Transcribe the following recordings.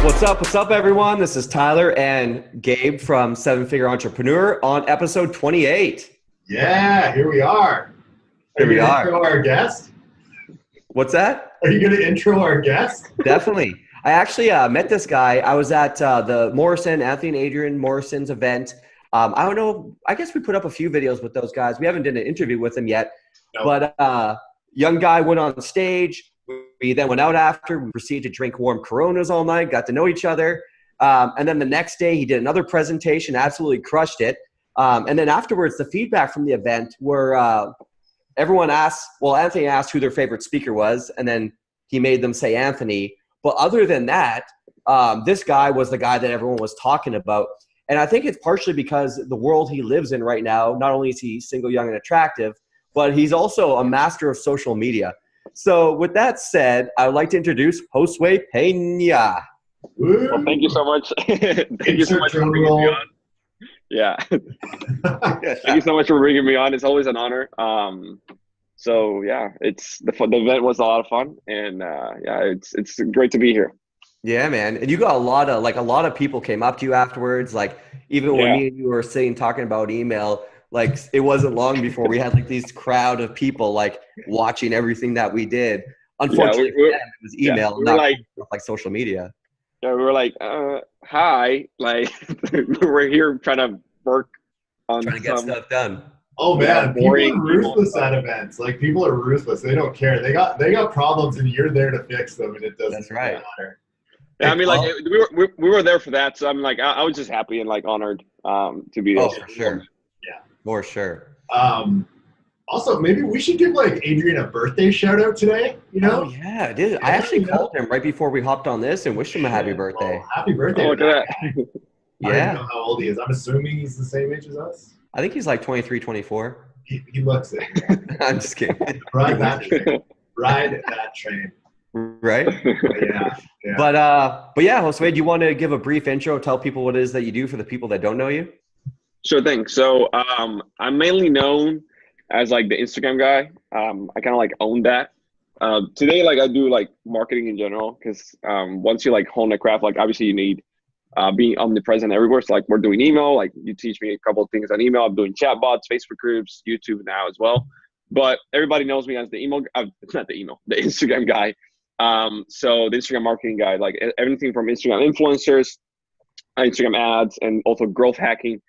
What's up, everyone? This is Tyler and Gabe from Seven Figure Entrepreneur on episode 28. Yeah, here we are. Here we are. Intro our guest? What's that? Are you going to intro our guest? Definitely. I actually met this guy. I was at the Anthony and Adrian Morrison's event. I don't know. I guess we put up a few videos with those guys. We haven't done an interview with them yet. Nope. But young guy went on stage. We then went out after. We proceeded to drink warm Coronas all night, got to know each other. And then the next day, he did another presentation, absolutely crushed it. And then afterwards, the feedback from the event were everyone asked, well, Anthony asked who their favorite speaker was, and then he made them say Anthony. But other than that, this guy was the guy that everyone was talking about. And I think it's partially because the world he lives in right now, not only is he single, young, and attractive, but he's also a master of social media. So with that said, I would like to introduce Josue Peña. Well, thank you so much. Thank you so much for bringing me on. Yeah. Thank you so much for bringing me on. It's always an honor. So yeah, the event was a lot of fun, and yeah, it's great to be here. Yeah, man. And you got a lot of people came up to you afterwards. Like even when me and you were sitting talking about email, like it wasn't long before we had like these crowd of people like watching everything that we did. Unfortunately, it was email, not like social media. Yeah, we were like, hi, like we're here trying to work on trying to get stuff done. Oh man, people are ruthless at events. Like people are ruthless. They don't care. They got problems, and you're there to fix them, and it doesn't matter. Yeah, I mean, like we were there for that, so I'm like, I was just happy and like honored to be there. Oh, for sure. Yeah, for sure. Also, maybe we should give like Adrian a birthday shout out today. You know? Oh yeah, I did. I actually called him right before we hopped on this and wished him a happy birthday. Oh, happy birthday! Oh, look at that. Yeah. I don't know how old he is. I'm assuming he's the same age as us. I think he's like 23, 24. He looks it. I'm just kidding. Ride that train. Ride that train. Right? Yeah. But yeah, Josue, do you want to give a brief intro, tell people what it is that you do for the people that don't know you? Sure thing. So I'm mainly known as like the Instagram guy. I kind of like own that. Today, like I do like marketing in general, because once you like hone the craft, like obviously you need being omnipresent everywhere. So like we're doing email, like you teach me a couple of things on email. I'm doing chatbots, Facebook groups, YouTube now as well. But everybody knows me as the email, it's not the email, the Instagram guy. So the Instagram marketing guy, like everything from Instagram influencers, Instagram ads, and also growth hacking,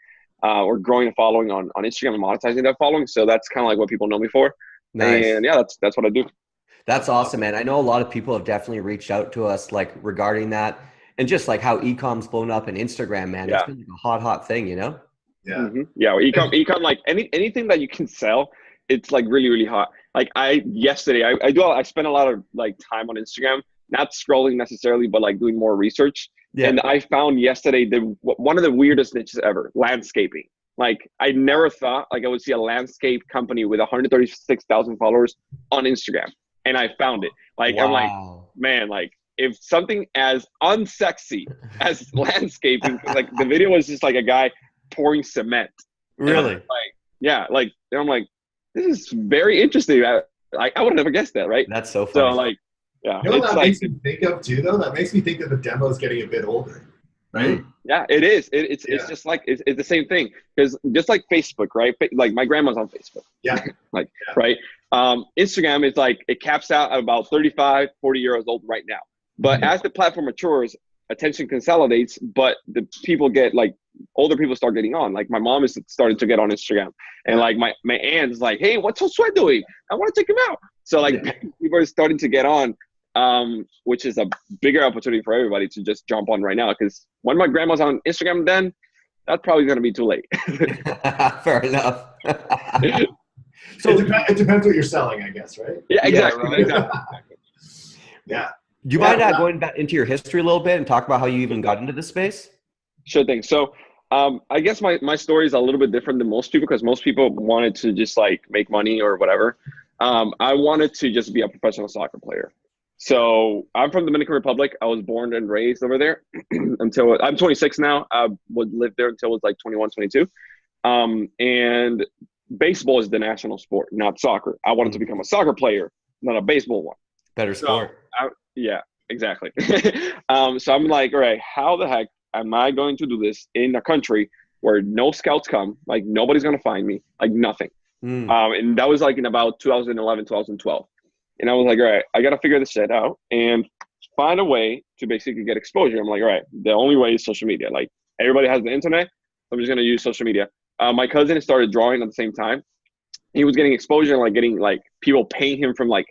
or growing a following on Instagram and monetizing that following. So that's kind of like what people know me for. Nice. And yeah, that's what I do. That's awesome, man. I know a lot of people have definitely reached out to us like regarding that, and just like how e-com's blown up in Instagram, man. Yeah. It's been like a hot thing, you know? Yeah. Mm-hmm. Yeah. Well, e-com, like anything that you can sell, it's like really, really hot. Like yesterday, I spent a lot of like time on Instagram, not scrolling necessarily, but like doing more research. Yeah. And I found yesterday one of the weirdest niches ever, landscaping. Like I never thought like I would see a landscape company with 136,000 followers on Instagram. And I found it. Like, wow. I'm like, man, like if something as unsexy as landscaping, like the video was just like a guy pouring cement. Really? Like, yeah. Like, and I'm like, this is very interesting. I would have never guessed that, right? That's so funny. So like, yeah. You know what that makes me think of too, though? That makes me think that the demo is getting a bit older, right? Yeah, it is. It's just like, it's the same thing. Because just like Facebook, right? Like my grandma's on Facebook. Yeah. Right? Instagram is like, it caps out at about 35, 40 years old right now. But as the platform matures, attention consolidates, but the people get like, older people start getting on. Like my mom is starting to get on Instagram, and like my aunt is like, hey, what's Josue doing? I want to take him out. So like people are starting to get on, which is a bigger opportunity for everybody to just jump on right now. Because when my grandma's on Instagram, then that's probably going to be too late. Fair enough. So it depends what you're selling, I guess, right? Yeah, exactly. Yeah, Exactly. Yeah. Do you mind going back into your history a little bit and talk about how you even got into this space? Sure thing. So I guess my story is a little bit different than most people, because most people wanted to just like make money or whatever. I wanted to just be a professional soccer player. So I'm from Dominican Republic. I was born and raised over there until I'm 26 now. I would live there until I was like 21, 22. And baseball is the national sport, not soccer. I wanted to become a soccer player, not a baseball one. Better sport. Yeah. exactly. So I'm like, all right, how the heck am I going to do this in a country where no scouts come, like nobody's going to find me, like nothing. And that was like in about 2011, 2012. And I was like, all right, I got to figure this shit out and find a way to basically get exposure. I'm like, all right, the only way is social media. Like everybody has the internet. I'm just going to use social media. My cousin started drawing at the same time. He was getting exposure and like getting like people paying him from like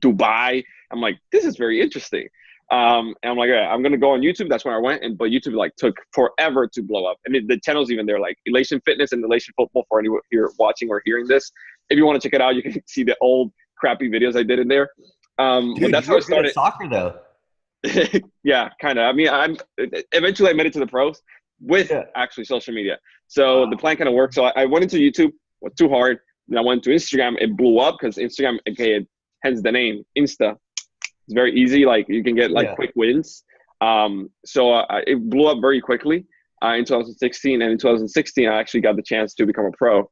Dubai. I'm like, this is very interesting. And I'm like, all right, I'm going to go on YouTube. That's where I went. But YouTube like took forever to blow up. And the channel's even there, like Elation Fitness and Elation Football for anyone here watching or hearing this. If you want to check it out, you can see the old crappy videos I did in there. Dude, but that's how I started. Soccer though. Yeah, kind of. I mean, eventually I made it to the pros with actually social media. So the plan kind of worked. So I went into YouTube, was too hard. Then I went to Instagram. It blew up because Instagram, okay, hence the name Insta. It's very easy. Like you can get like quick wins. So it blew up very quickly in 2016. And in 2016, I actually got the chance to become a pro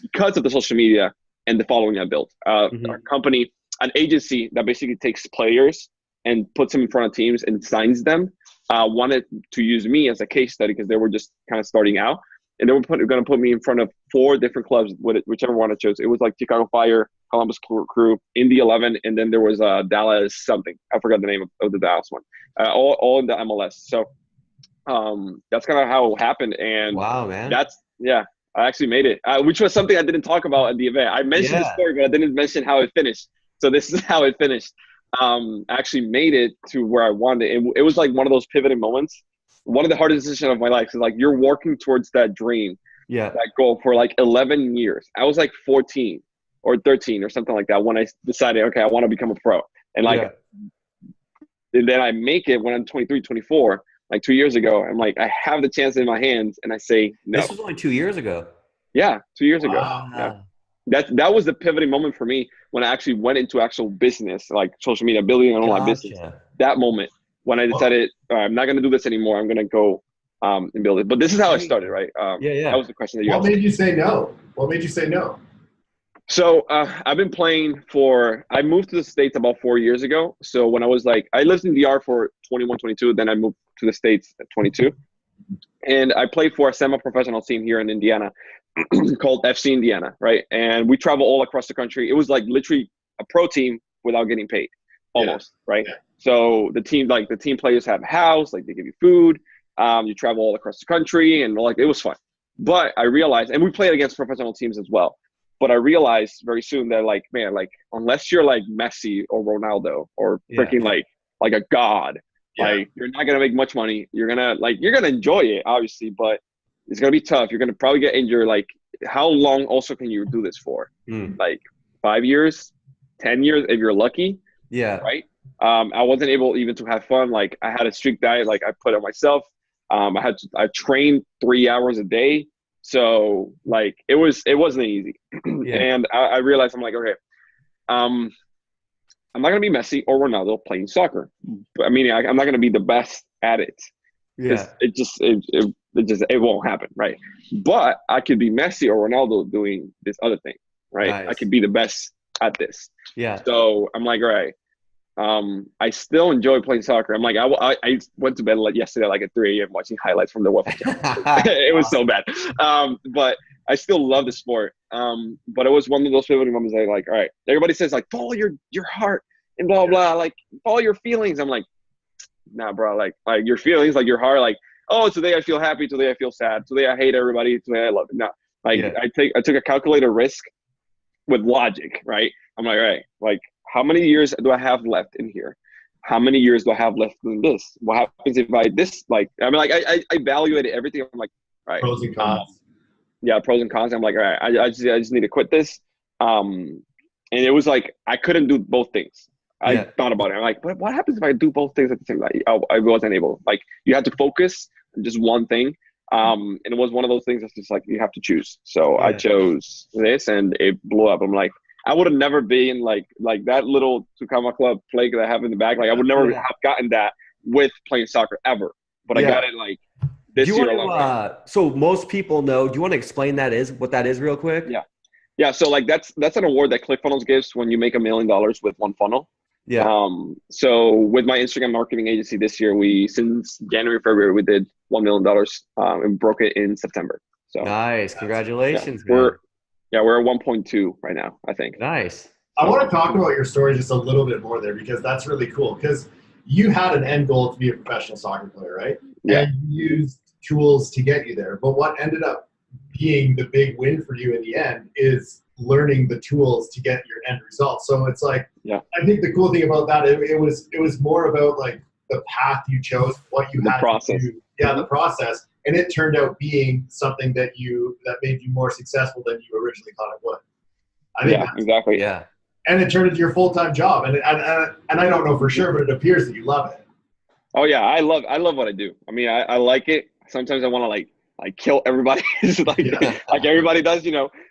because of the social media and the following I built. Our company, an agency that basically takes players and puts them in front of teams and signs them, wanted to use me as a case study because they were just kind of starting out. And they were going to put me in front of 4 different clubs, whichever one I chose. It was like Chicago Fire, Columbus Crew, Indy 11, and then there was Dallas something. I forgot the name of the Dallas one. All in the MLS. So that's kind of how it happened. And wow, man. I actually made it, which was something I didn't talk about at the event. I mentioned the story, but I didn't mention how it finished. So this is how it finished. I actually made it to where I wanted it. It was like one of those pivoting moments. One of the hardest decisions of my life is like you're working towards that dream, that goal for like 11 years. I was like 14 or 13 or something like that when I decided, okay, I want to become a pro. And like, and then I make it when I'm 23, 24, like 2 years ago. I'm like, I have the chance in my hands and I say no. This was only 2 years ago. Yeah, 2 years ago. Yeah. That was the pivoting moment for me when I actually went into actual business, like social media, building an online business. That moment when I decided I'm not going to do this anymore. I'm going to go and build it. But this is how I started, right? That was the question that you asked. What made you say no? What made you say no? So I've been playing I moved to the States about 4 years ago. So when I was like, I lived in DR for 21, 22. Then I moved to the States at 22. And I played for a semi-professional team here in Indiana called FC Indiana, right? And we travel all across the country. It was like literally a pro team without getting paid, almost, right? So the team players have a house, like they give you food. You travel all across the country, and like it was fun. But I realized, and we played against professional teams as well. But I realized very soon that like, man, like unless you're like Messi or Ronaldo or freaking like a god, like you're not gonna make much money. You're gonna enjoy it, obviously, but it's gonna be tough. You're gonna probably get injured. Like, how long also can you do this for? Like 5 years, 10 years if you're lucky. Yeah. Right. I wasn't able even to have fun. Like I had a strict diet, like I put on myself. I trained 3 hours a day. So like it wasn't easy. And I realized I'm like, okay, I'm not gonna be Messi or Ronaldo playing soccer. But I mean, I'm not gonna be the best at it. Yeah. It won't happen, right? But I could be Messi or Ronaldo doing this other thing, right? Nice. I could be the best at this. Yeah. So I'm like, all right. I still enjoy playing soccer. I'm like, I went to bed yesterday like at 3 a.m. watching highlights from the World Cup. It was so bad. But I still love the sport. But it was one of those pivoting moments like, all right, everybody says like, follow your heart and blah, blah, like follow your feelings. I'm like, nah, bro, like your feelings, like your heart, like, oh, today I feel happy. Today I feel sad. Today I hate everybody. Today I love it. No, like I took a calculated risk with logic, right? I'm like, all right, like, how many years do I have left in here? How many years do I have left in this? What happens if I evaluated everything. I'm like, all right. Pros and cons. Pros and cons. I'm like, all right, I just need to quit this. And it was like, I couldn't do both things. I thought about it. I'm like, what happens if I do both things at the same time? I wasn't able. Like, you have to focus on just one thing. And it was one of those things that's just like, you have to choose. So I chose this and it blew up. I'm like, I would have never been like that little Tucama Club play that I have in the back. Like I would never have gotten that with playing soccer ever. But I got it like this year. So most people know. Do you want to explain what that is real quick? Yeah. So like that's an award that Clickfunnels gives when you make $1 million with one funnel. Yeah. So with my Instagram marketing agency this year, since January, February, we did $1 million and broke it in September. So Nice. Congratulations, yeah, man. we're at 1.2 right now, I think. Nice. I want to talk about your story just a little bit more there, because that's really cool. Because you had an end goal to be a professional soccer player, right? Yeah. And you used tools to get you there. But what ended up being the big win for you in the end is learning the tools to get your end result. So it's like, I think the cool thing about that, it was more about like the path you chose, what you had process. to do. Yeah, the process. And it turned out being something that made you more successful than you originally thought it would. I think exactly. Yeah. And it turned into your full-time job. And I don't know for sure, but it appears that you love it. Oh yeah, I love what I do. I mean, I like it. Sometimes I want to like kill everybody, like everybody does,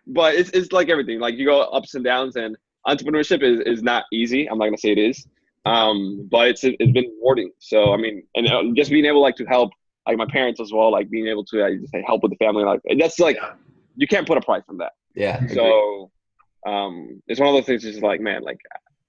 But it's like everything. Like you go ups and downs, and entrepreneurship is not easy. I'm not gonna say it is, but it's been rewarding. So I mean, and just being able like to help like my parents as well, like being able to just help with the family, like that's like you can't put a price on that. Yeah. So it's one of those things. Just like, man, like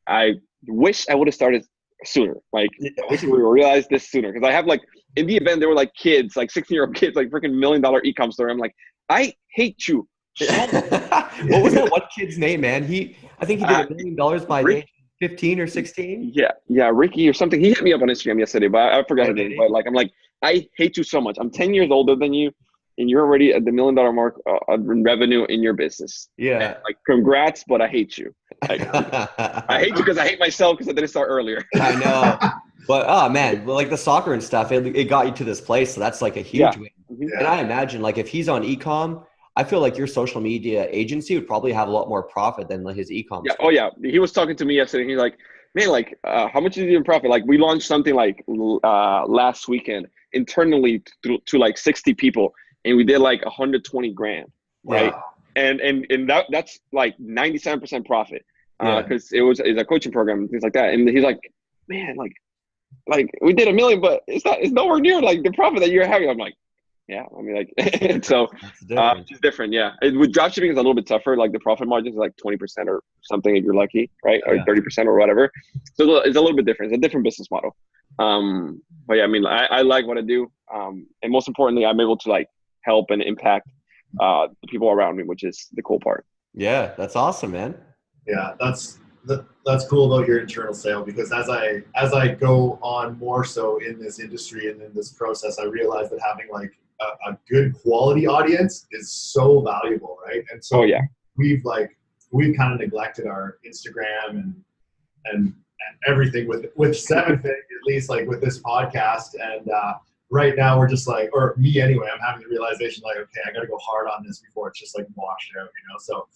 I wish I would have started sooner. Like I wish we realized this sooner, because I have like in the event there were like kids, like 16-year-old kids, like freaking $1 million e-com store. I'm like, I hate you so much. What was that one kid's name, man? I think he did $1 million by age 15 or 16. Yeah, Ricky or something. He hit me up on Instagram yesterday, but I forgot his name. But like, I'm like, I hate you so much. I'm 10 years older than you, and you're already at the $1 million mark in revenue in your business. Yeah. And, like, congrats, but I hate you. Like, I hate you because I hate myself because I didn't start earlier. I know. But oh man, like the soccer and stuff, it got you to this place. So that's like a huge win. Yeah. And I imagine like if he's on e-com, I feel like your social media agency would probably have a lot more profit than like his e-com. Yeah. Oh yeah. He was talking to me yesterday. He's like, man, like, how much is you in profit? Like we launched something like last weekend internally to like 60 people, and we did like 120 grand. Right. Yeah. And that's like 97% profit. Cause it's a coaching program and things like that. And he's like, man, like we did $1 million, but it's nowhere near like the profit that you're having. I'm like, yeah, I mean, like, so it's different. Yeah. With dropshipping, it's a little bit tougher. Like the profit margin is like 20% or something if you're lucky, right? Or 30% or whatever. So it's a little bit different. It's a different business model. But yeah, I mean, I like what I do. And most importantly, I'm able to like help and impact the people around me, which is the cool part. Yeah, that's awesome, man. Yeah, that's cool about your internal sale, because as I go on more so in this industry and in this process, I realize that having like a good quality audience is so valuable, right? And so we've kind of neglected our Instagram and everything with Seventh at least, like with this podcast. And right now we're just like, or me anyway, I'm having the realization like, okay, I got to go hard on this before it's just like washed out, So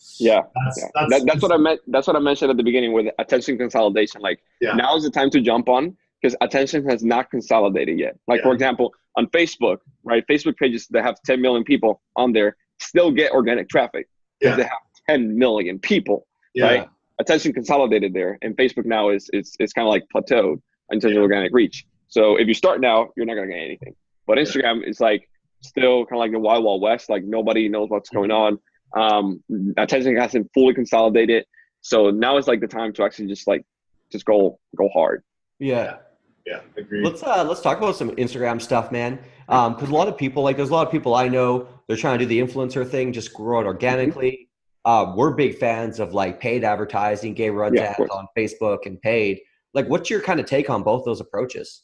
that's what I meant. That's what I mentioned at the beginning with attention consolidation. Like now is the time to jump on, because attention has not consolidated yet. Like for example, on Facebook, right? Facebook pages that have 10 million people on there still get organic traffic because they have 10 million people, right? Attention consolidated there, and Facebook now is kind of like plateaued in terms of organic reach. So if you start now, you're not gonna get anything. But Instagram is like still kind of like the wild west. Like nobody knows what's going on. Attention hasn't fully consolidated. So now is like the time to actually just go hard. Yeah, agreed. Let's talk about some Instagram stuff, man. Because a lot of people, like there's a lot of people I know, they're trying to do the influencer thing, just grow it organically. We're big fans of like paid advertising, gay runs ads on Facebook and paid. Like, what's your kind of take on both those approaches?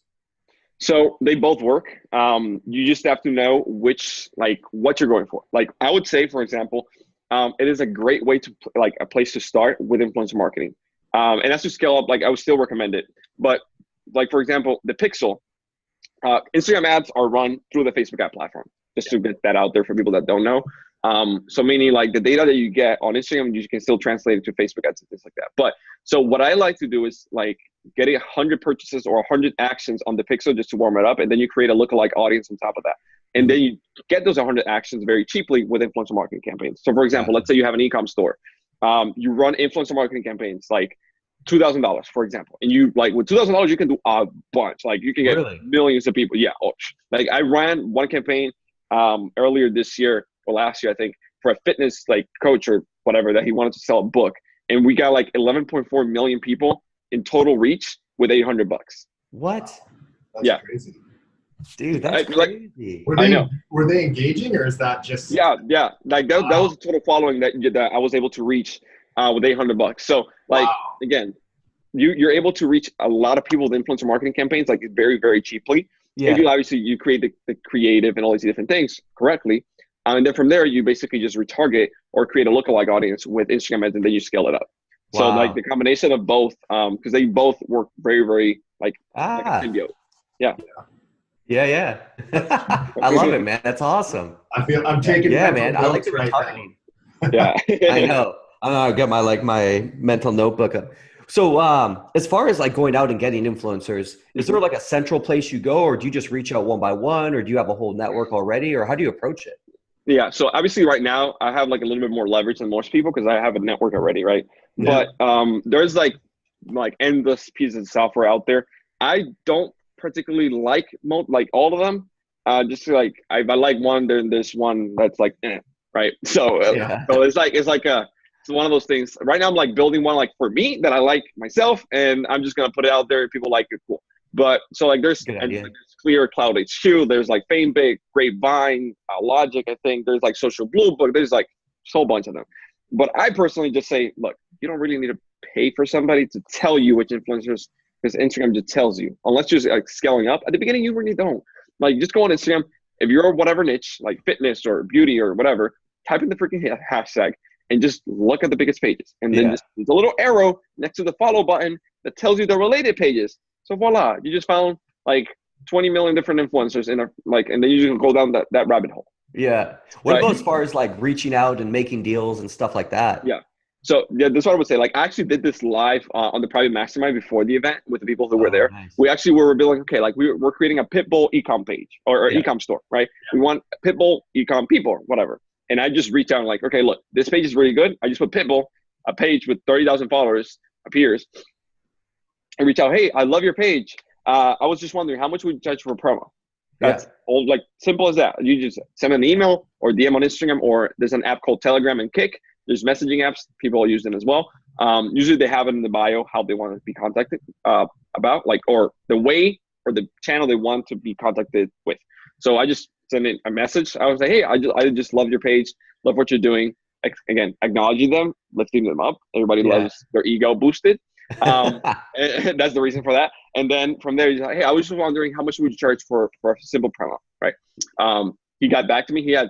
So they both work. You just have to know what you're going for. Like I would say, for example, it is a great way to like a place to start with influencer marketing. And as you scale up, like I would still recommend it. But like, for example, the Pixel, Instagram ads are run through the Facebook ad platform, just to get that out there for people that don't know. So meaning like the data that you get on Instagram, you can still translate it to Facebook ads and things like that. But so what I like to do is like get 100 purchases or 100 actions on the Pixel just to warm it up. And then you create a lookalike audience on top of that. And then you get those 100 actions very cheaply with influencer marketing campaigns. So for example, let's say you have an e-com store. You run influencer marketing campaigns, like $2,000, for example. And you like with $2,000, you can do a bunch. Like you can get millions of people. Yeah. Like I ran one campaign earlier this year or last year, I think, for a fitness like coach or whatever that he wanted to sell a book. And we got like 11.4 million people in total reach with $800. What? That's crazy. Dude, that's crazy. Were they engaging, or is that just? Yeah. Like that was the total following that I was able to reach with $800. So like again, you're able to reach a lot of people with influencer marketing campaigns like very, very cheaply. Yeah. If you create the creative and all these different things correctly. And then from there, you basically just retarget or create a lookalike audience with Instagram ads, and then you scale it up. Wow. So like the combination of both, because they both work very, very like a symbiote. Yeah. I love it, man. That's awesome. I'm taking man. I like the retargeting. Yeah. I know. I get my mental notebook up. So as far as like going out and getting influencers, is there like a central place you go, or do you just reach out one by one, or do you have a whole network already, or how do you approach it? Yeah. So obviously right now I have like a little bit more leverage than most people because I have a network already. Right. Yeah. But there's like endless pieces of software out there. I don't particularly like all of them. Just like if I like one, then there's one that's like, right. So, so it's one of those things. Right now I'm like building one like for me that I like myself, and I'm just gonna put it out there. If people like it, cool. But so like there's Clear, Cloud HQ, there's like FameBig, Grapevine, Logic, I think. There's like Social Blue Book. There's like a whole bunch of them. But I personally just say, look, you don't really need to pay for somebody to tell you which influencers, because Instagram just tells you. Unless you're like scaling up. At the beginning, you really don't. Like just go on Instagram. If you're whatever niche, like fitness or beauty or whatever, type in the freaking hashtag and just look at the biggest pages. And then there's a little arrow next to the follow button that tells you the related pages. So voila, you just found like 20 million different influencers and then you just go down that rabbit hole. Yeah. What about as far as like reaching out and making deals and stuff like that? Yeah. So that's what I would say. Like I actually did this live on the private mastermind before the event with the people who were there. Nice. We actually were building, like we're creating a Pitbull e-com page or e-com store, right? Yeah. We want Pitbull e-com people, whatever. And I just reached out and like, okay, look, this page is really good. I just put Pitbull, a page with 30,000 followers appears. I reach out, hey, I love your page. I was just wondering how much would you charge for a promo? That's all, like simple as that. You just send an email or DM on Instagram, or there's an app called Telegram and Kick. There's messaging apps. People use them as well. Usually they have it in the bio how they want to be contacted about, like, or the way or the channel they want to be contacted with. So I just send in a message. I was like, hey, I just love your page. Love what you're doing. Again, acknowledging them, lifting them up. Everybody loves their ego boosted. And that's the reason for that. And then from there, he's like, hey, I was just wondering how much would you charge for a simple promo, right? He got back to me. He had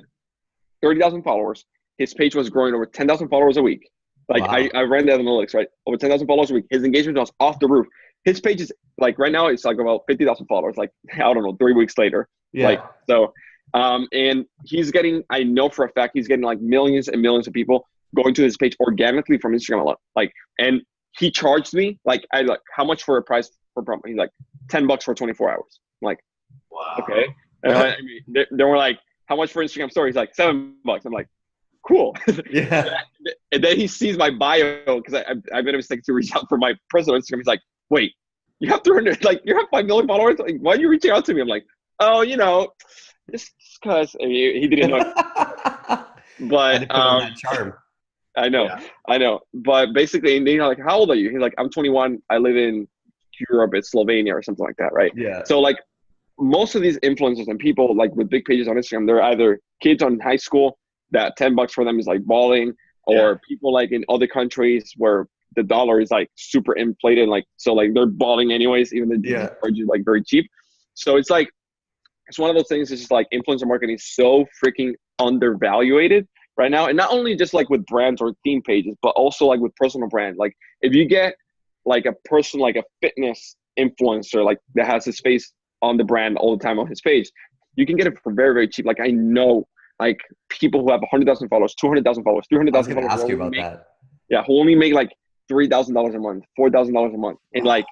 30,000 followers. His page was growing over 10,000 followers a week. Like I ran the analytics, right? Over 10,000 followers a week. His engagement was off the roof. His page is like right now it's like about 50,000 followers. Like I don't know, 3 weeks later. Yeah. Like so, and he's getting. I know for a fact he's getting like millions and millions of people going to his page organically from Instagram alone. Like, and he charged me like how much for a price for promo? He's like $10 for 24 hours. I'm like, wow, okay. I mean, they were like, how much for Instagram story? He's like $7. I'm like, cool. Yeah. And then he sees my bio because I made a mistake to reach out for my personal Instagram. He's like, wait, you have 300, like you have 5 million followers. Like, why are you reaching out to me? I'm like, oh, you know, just because he didn't know. But that charm. I know. But basically, and, you know, like, how old are you? He's like, I'm 21. I live in Europe. It's Slovenia or something like that, right? Yeah. So like most of these influencers and people like with big pages on Instagram, they're either kids on high school that $10 for them is like balling, or people like in other countries where the dollar is like super inflated, like so like they're balling anyways, even though they charge you like very cheap. So it's like it's one of those things. It's just like influencer marketing is so freaking undervaluated right now, and not only just like with brands or theme pages, but also like with personal brand. Like if you get like a person like a fitness influencer like that has his face on the brand all the time on his page, you can get it for very, very cheap. Like I know like people who have 100,000 followers, 200,000 followers, 300,000 followers. Ask you about that. Yeah, who only make like $3,000 a month, $4,000 a month, and like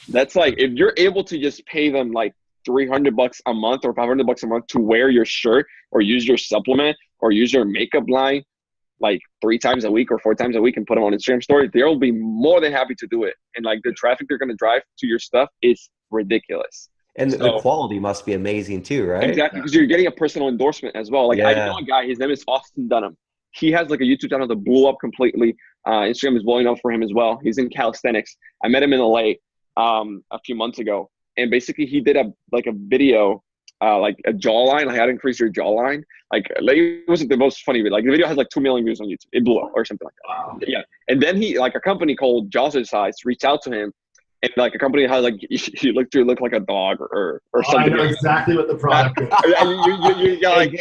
that's like if you're able to just pay them like $300 a month or $500 a month to wear your shirt or use your supplement or use your makeup line like 3 times a week or 4 times a week and put them on Instagram story, they'll be more than happy to do it. And like the traffic they're going to drive to your stuff is ridiculous. And the quality must be amazing too, right? Exactly, because you're getting a personal endorsement as well. Like I know a guy, his name is Austin Dunham. He has like a YouTube channel that blew up completely. Instagram is blowing up for him as well. He's in calisthenics. I met him in LA a few months ago, and basically he did a video, like a jawline, like how to increase your jawline. Like it wasn't the most funny, but like the video has like 2 million views on YouTube. It blew up or something like that. Wow. Yeah. And then he, like a company called Josue reached out to him, and like a company has like, you look like a dog or something. I know exactly what the product is. You got like,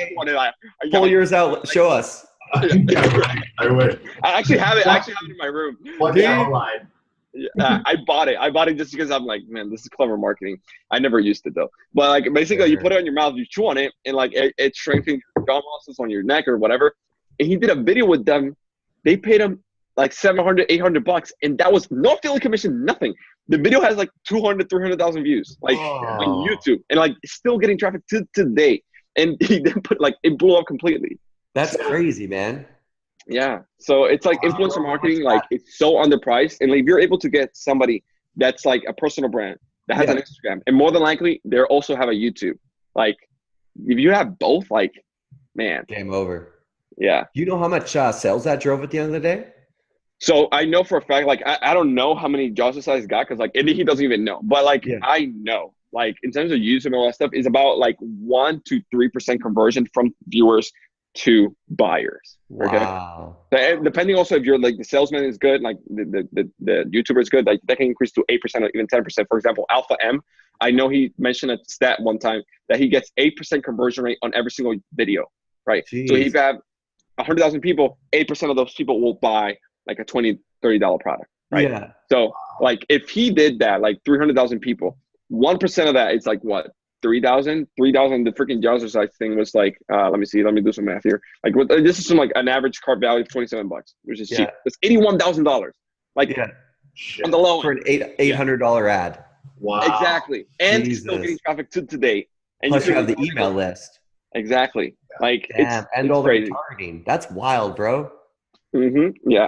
pull yours out, show us. Yeah, right. I would. I actually have it in my room. Online. Yeah, I bought it just because I'm like, man, this is clever marketing. I never used it though. But like basically you put it on your mouth, you chew on it, and like it strengthens your jaw muscles on your neck or whatever. And he did a video with them. They paid him like $700-800, and that was no affiliate commission, nothing. The video has like 200,000-300,000 views, like on YouTube, and like still getting traffic to today. And he then put like, it blew up completely. That's crazy, man. Yeah. So it's like influencer marketing, like it's so underpriced. And like if you're able to get somebody that's like a personal brand that has an Instagram, and more than likely they also have a YouTube. Like if you have both, like, man. Game over. Yeah. You know how much sales that drove at the end of the day? So I know for a fact, like I don't know how many Josue got, because like he doesn't even know. But like I know, like in terms of YouTube and all that stuff, is about like 1 to 3% conversion from viewers to buyers. Okay. Wow. And depending also if you're like the salesman is good, like the YouTuber is good, like that can increase to 8% or even 10%. For example, Alpha M, I know he mentioned a stat one time that he gets 8% conversion rate on every single video, right? Jeez. So if you have 100,000 people, 8% of those people will buy like a $20-$30 product, right? Yeah. So like if he did that, like 300,000 people, 1% of that is like what? 3,000. The freaking Josue thing was like, let me do some math here. Like this is some like an average cart value of $27, which is cheap. It's $81,000. Like on the low for an $800 ad. Wow. Exactly. And still getting traffic to today. And plus you have the email list. Exactly. Like and all the targeting. That's wild, bro. Mm-hmm. Yeah.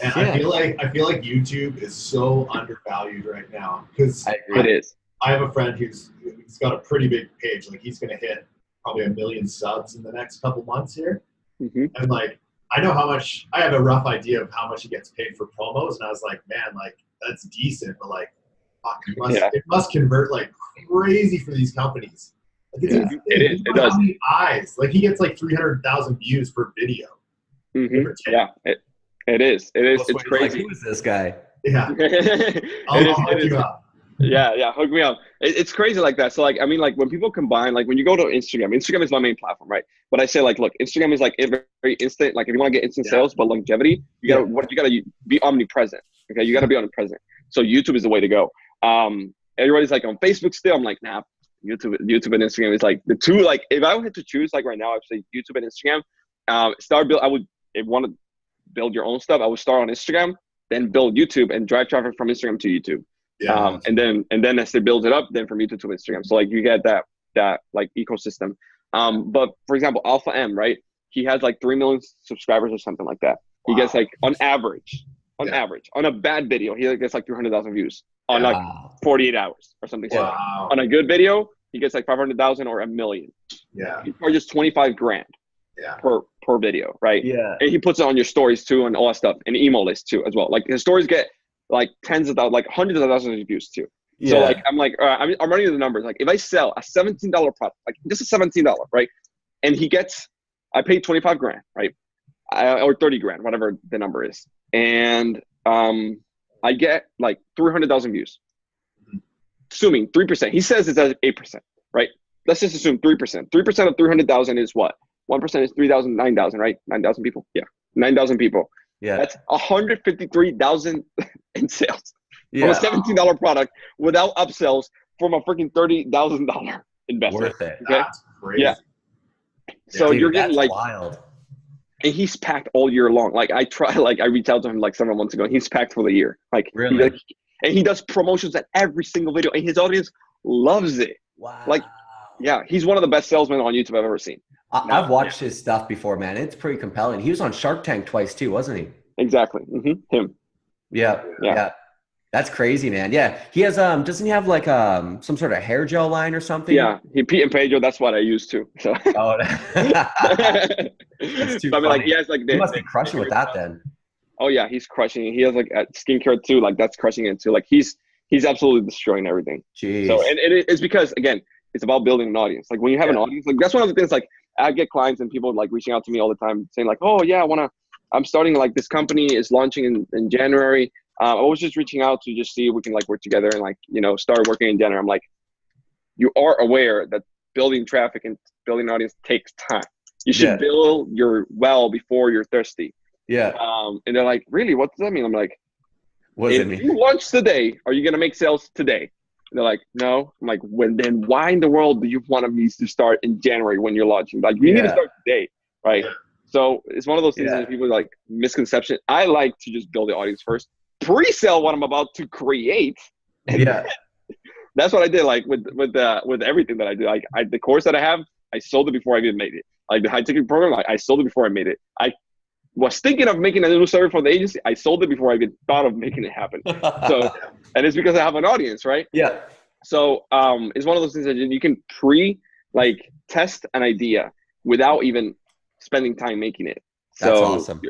And I feel like YouTube is so undervalued right now, because it is. I have a friend who's got a pretty big page. Like he's going to hit probably 1 million subs in the next couple months here. Mm-hmm. And like, I have a rough idea of how much he gets paid for promos. And I was like, man, like that's decent. But like, fuck, it must convert like crazy for these companies. Like it is. It does. How many eyes? Like he gets like 300,000 views per video. Mm-hmm. Yeah, it is. It's crazy. Like, who is this guy? Yeah. I'll hook you up. Yeah, hook me up. It's crazy like that. So like, I mean, like when people combine, like when you go to Instagram is my main platform, right? But I say like, look, Instagram is like very instant. Like if you want to get instant sales, but longevity, you gotta be omnipresent. Okay, you gotta be omnipresent. So YouTube is the way to go. Everybody's like on Facebook still. I'm like, nah, YouTube and Instagram is like the two. Like if I had to choose, like right now, I'd say YouTube and Instagram. If you want to build your own stuff, I would start on Instagram, then build YouTube and drive traffic from Instagram to YouTube. Yeah. And then as they build it up, then from YouTube to Instagram. So like you get that like ecosystem. But for example, Alpha M, right? He has like 3 million subscribers or something like that. He gets like on average, on a bad video, he gets like 300,000 views on like 48 hours or something. Wow. On a good video, he gets like 500,000 or 1 million. Yeah. He charges 25 grand. Yeah. Per video, right? Yeah. And he puts it on your stories too and all that stuff, and email list too as well. Like his stories get like tens of thousands, like hundreds of thousands of views too. Yeah. So like I'm like, I'm running the numbers. Like if I sell a $17 product, like this is $17, right? And I paid 25 grand, right? Or 30 grand, whatever the number is. And I get like 300,000 views. Assuming 3%. He says it's at 8%, right? Let's just assume 3%. 3% of 300,000 is what? 1% is 3,000, 9,000, right? 9,000 people. Yeah. 9,000 people. Yeah. That's 153,000 in sales from a $17 product without upsells from a freaking $30,000 investment. Worth it. Okay? That's crazy. Yeah. So dude, you're getting like wild. And he's packed all year long. Like I reached out to him like several months ago. And he's packed for the year. Like really? And he does promotions at every single video, and his audience loves it. Wow. Like, yeah, he's one of the best salesmen on YouTube I've ever seen. I've watched his stuff before, man. It's pretty compelling. He was on Shark Tank twice too, wasn't he? Exactly. Mm-hmm. Him. Yeah. That's crazy, man. Yeah. He has doesn't he have like some sort of hair gel line or something? Yeah. Pete and Pedro, that's what I used to. So. Oh, that's too funny. Like he has like he must be crushing with that then. oh yeah, he's crushing it. He has like at skincare too, like that's crushing it too. Like he's absolutely destroying everything. Jeez. So and it's because again, it's about building an audience. Like when you have an audience, like that's one of the things. Like I get clients and people like reaching out to me all the time saying like, oh yeah, I'm starting like this company is launching in January. I was just reaching out to just see if we can like work together and like, you know, start working in January. I'm like, you are aware that building traffic and building an audience takes time. You should build your well before you're thirsty. Yeah. And they're like, really? What does that mean? I'm like, what does it mean? If you launch today, are you going to make sales today? And they're like, no. I'm like, then why in the world do you want me to start in January when you're launching? Like, you need to start today, right? Yeah. So it's one of those things that people like misconception. I like to just build the audience first, pre-sell what I'm about to create. And that's what I did. Like with everything that I do, like the course that I have, I sold it before I even made it. Like the high ticket program, like I sold it before I made it. I was thinking of making a new service for the agency. I sold it before I even thought of making it happen. So, and it's because I have an audience, right? Yeah. So it's one of those things that you can test an idea without even spending time making it. So, that's awesome.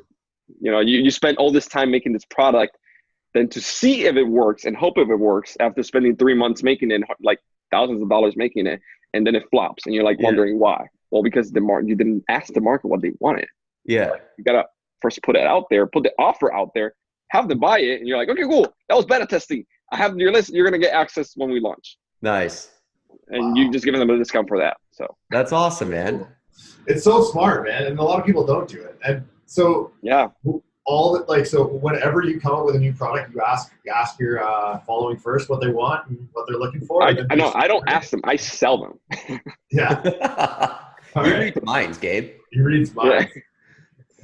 You know, you spend all this time making this product, then to see if it works and hope if it works after spending 3 months making it, like thousands of dollars making it, and then it flops and you're like wondering why. Well, because you didn't ask the market what they wanted. Yeah. Like, you gotta first put it out there, put the offer out there, have them buy it, and you're like, okay, cool. That was beta testing. I have your list. You're gonna get access when we launch. Nice. And you just giving them a discount for that. So that's awesome, man. It's so smart, man, and a lot of people don't do it. And so so whenever you come up with a new product, you ask your following first what they want and what they're looking for. I know. I don't ask them. I sell them. Yeah. You read the minds, Gabe. You read minds.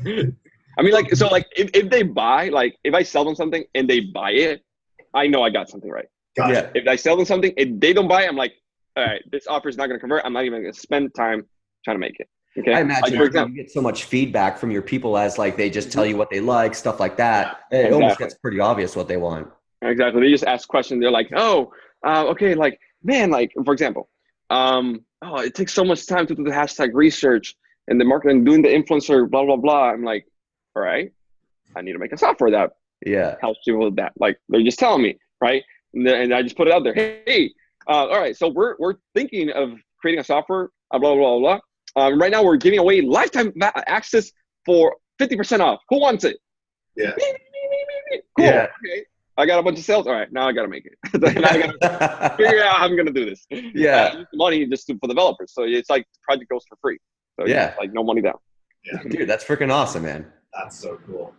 Yeah. I mean, like, so, like, if they buy, like, if I sell them something and they buy it, I know I got something right. Gotcha. If I sell them something and they don't buy it, I'm like, all right, this offer is not going to convert. I'm not even going to spend time trying to make it. Okay. I imagine you get so much feedback from your people as like they just tell you what they like, stuff like that. It almost gets pretty obvious what they want. Exactly. They just ask questions. They're like, okay, like, man, like, for example, it takes so much time to do the hashtag research and the marketing, doing the influencer, blah, blah, blah. I'm like, all right, I need to make a software that helps you with that. Like, they're just telling me, right? And I just put it out there. Hey, all right, so we're thinking of creating a software, blah, blah, blah, blah. Right now, we're giving away lifetime access for 50% off. Who wants it? Yeah. Cool. Yeah. Okay. I got a bunch of sales. All right, now I got to make it. Now I got to figure out how I'm going to do this. Yeah. I use the money just for developers. So it's like the project goes for free. So like no money down. Yeah. Dude, that's freaking awesome, man. That's so cool.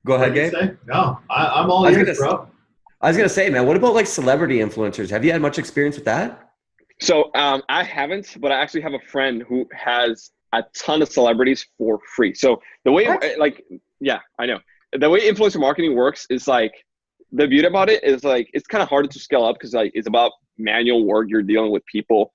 Go ahead, Gabe. No, I'm all ears, bro. I was going to say, man, what about like celebrity influencers? Have you had much experience with that? So I haven't, but I actually have a friend who has a ton of celebrities for free. So the way, I know. The way influencer marketing works is like, the beauty about it is like, it's kind of harder to scale up because like it's about manual work. You're dealing with people.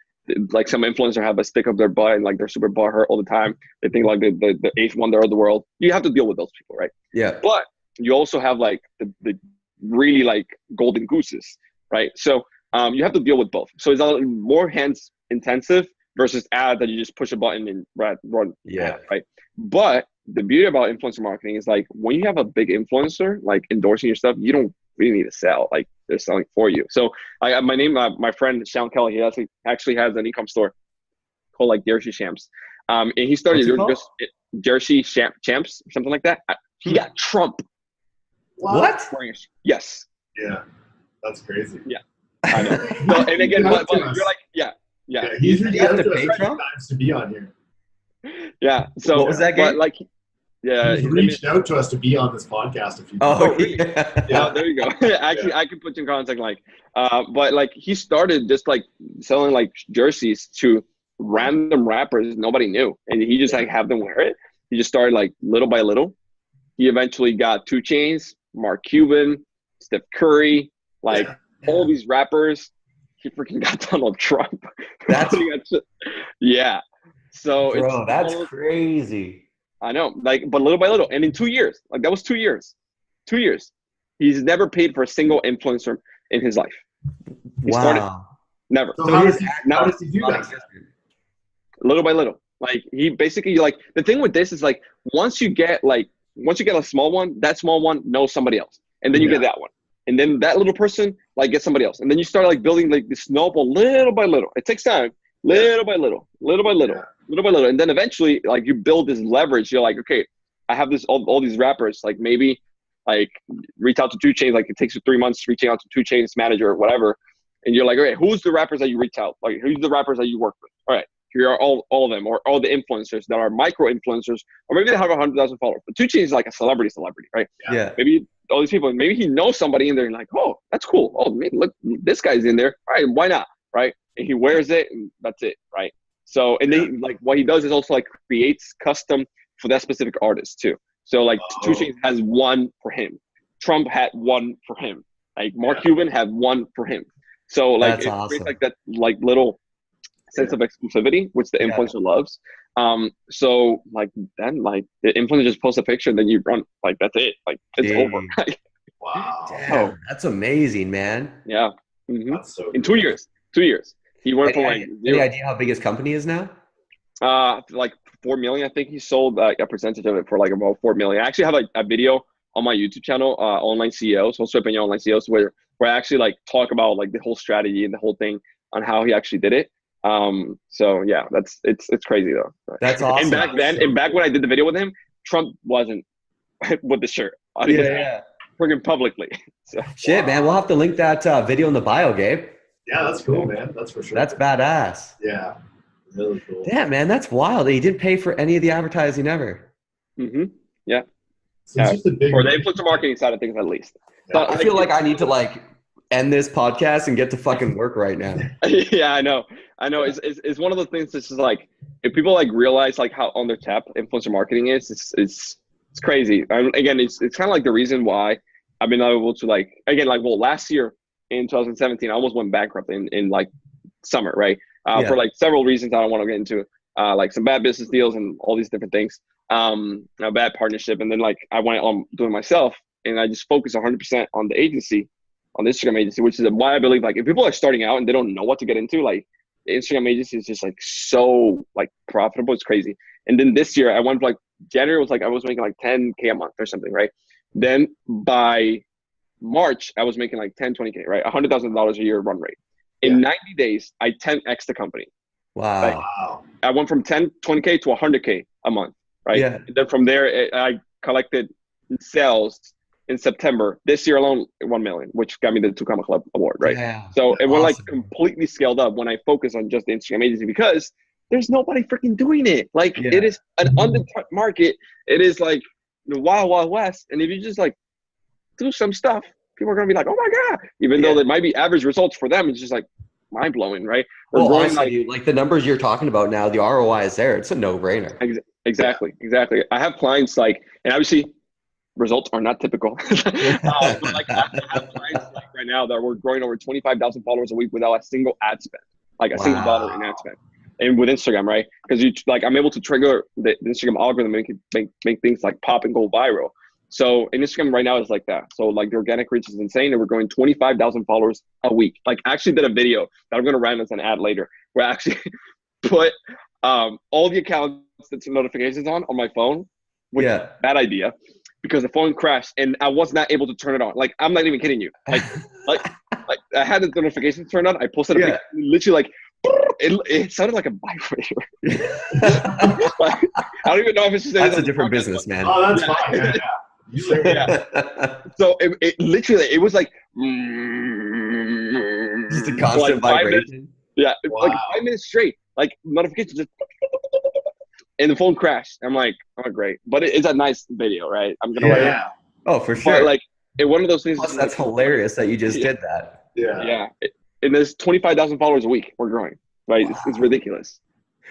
Like some influencer have a stick up their butt and like they're super butthurt all the time. They think like the eighth wonder of the world. You have to deal with those people, right? Yeah. But you also have like the really like golden gooses, right? So you have to deal with both. So it's a lot more hands intensive versus ad that you just push a button and run. Yeah. Ad, right. But the beauty about influencer marketing is like when you have a big influencer like endorsing your stuff, you don't really need to sell. Like they're selling for you. So my friend Sean Kelly, he actually has an e-com store called like Jersey Champs. And he started just Jersey Champs or something like that. He got Trump. What? Yes. Yeah. That's crazy. Yeah. I know. So, and again, but you're like, yeah. He's reached out to us times to be on here. Yeah. So what was that game? Like, he's reached out to us to be on this podcast a few times. Oh, yeah. Yeah. There you go. Actually, I can put you in contact. Like, but like he started just like selling like jerseys to random rappers nobody knew, and he just like have them wear it. He just started like little by little. He eventually got 2 Chainz, Mark Cuban, Steph Curry, like. All these rappers, he freaking got Donald Trump. That's yeah. So bro, that's crazy. I know, like, but little by little, and in 2 years, like that was 2 years. 2 years, he's never paid for a single influencer in his life. He started never. So how does he do that? Little by little, like he basically like the thing with this is like once you get like once you get a small one, that small one knows somebody else, and then you get that one, and then that little person like gets somebody else, and then you start like building like this snowball little by little. It takes time, little by little, little by little, little by little, and then eventually like you build this leverage. You're like, okay, I have this all these rappers, like maybe like reach out to 2 Chainz, like it takes you 3 months reaching out to 2 Chainz manager or whatever, and you're like, okay, who's the rappers that you reach out? Like who's the rappers that you work with? All right. Here are all of them, or all the influencers that are micro influencers, or maybe they have 100,000 followers. But 2 Chainz is like a celebrity, right? Yeah. Maybe all these people, maybe he knows somebody in there and like, oh, that's cool. Oh, man, look, this guy's in there. All right, why not? Right? And he wears it, and that's it, right? So, and then like what he does is also like creates custom for that specific artist too. So like 2 Chainz has one for him. Trump had one for him. Like Mark Cuban had one for him. So like that's awesome. Creates like that like little sense of exclusivity, which the influencer loves. So like then like the influencer just posts a picture and then you run, like that's it. Like it's over. Wow. Damn, that's amazing, man. Yeah. That's so in 2 years. 2 years. He went from like any idea how big his company is now? Like 4 million. I think he sold a percentage of it for like about 4 million. I actually have a video on my YouTube channel, Online CEOs, Josue Peña Online CEOs, where I actually like talk about like the whole strategy and the whole thing on how he actually did it. So yeah, it's crazy though. That's awesome. And back when I did the video with him, Trump wasn't with the shirt. Freaking publicly. So. Shit, man, we'll have to link that video in the bio, Gabe. Yeah, that's cool, man. That's for sure. That's badass. Yeah, really cool. Damn, man, that's wild. He didn't pay for any of the advertising ever. Yeah. So it's just a big or the influencer marketing side of things, at least. So I feel like I need to like end this podcast and get to fucking work right now. Yeah, I know. It's one of those things that's just like, if people like realize like how on their tap influencer marketing is, it's crazy. Again, it's kind of like the reason why I've been able to like, again, like, well, last year in 2017, I almost went bankrupt in like summer, right? For like several reasons I don't want to get into, like some bad business deals and all these different things, a bad partnership. And then like I went on doing myself and I just focused 100% on the agency, on the Instagram agency, which is why I believe like if people are starting out and they don't know what to get into, like the Instagram agency is just like so like profitable. It's crazy. And then this year I went like January was like, I was making like 10K a month or something, right? Then by March, I was making like 10, 20K, right? $100,000 a year run rate. In 90 days, I 10X the company. Wow. Right? I went from 10, 20K to 100K a month, right? Yeah. And then from there, I collected sales in September. This year alone, 1 million, which got me the 2 Comma Club Award, right? Yeah. So it went like Awesome. completely scaled up when I focus on just the Instagram agency because there's nobody freaking doing it. Like it is an undercut market. It is like the wild, wild west. And if you just like do some stuff, people are going to be like, oh my God, even though there might be average results for them, it's just like mind blowing, right? Well, honestly, like the numbers you're talking about now, the ROI is there. It's a no brainer. Exactly. I have clients like, and obviously results are not typical. But like I have clients like right now that we're growing over 25,000 followers a week without a single ad spend, like a single dollar in ad spend. And with Instagram, right? Because you like, I'm able to trigger the Instagram algorithm and make things like pop and go viral. So in Instagram right now is like that. So like the organic reach is insane, and we're growing 25,000 followers a week. Like I actually did a video that I'm gonna run as an ad later, where I actually put all the accounts that's notifications on my phone. Which is a bad idea because the phone crashed and I was not able to turn it on. Like I'm not even kidding you. Like I had the notifications turned on. I posted a picture, literally like. It sounded like a vibrator. Like, I don't even know if it's just that's a different business, man. Oh, that's fine. Yeah. So it literally, it was like just a constant like vibration. Like 5 minutes straight, like notifications just, and the phone crashed. I'm like, oh great, but it's a nice video, right? I'm gonna write it. Oh, for sure. But like one of those things. Plus, that's hilarious that you just did that. Yeah. And there's 25,000 followers a week. We're growing, right? Wow. It's ridiculous.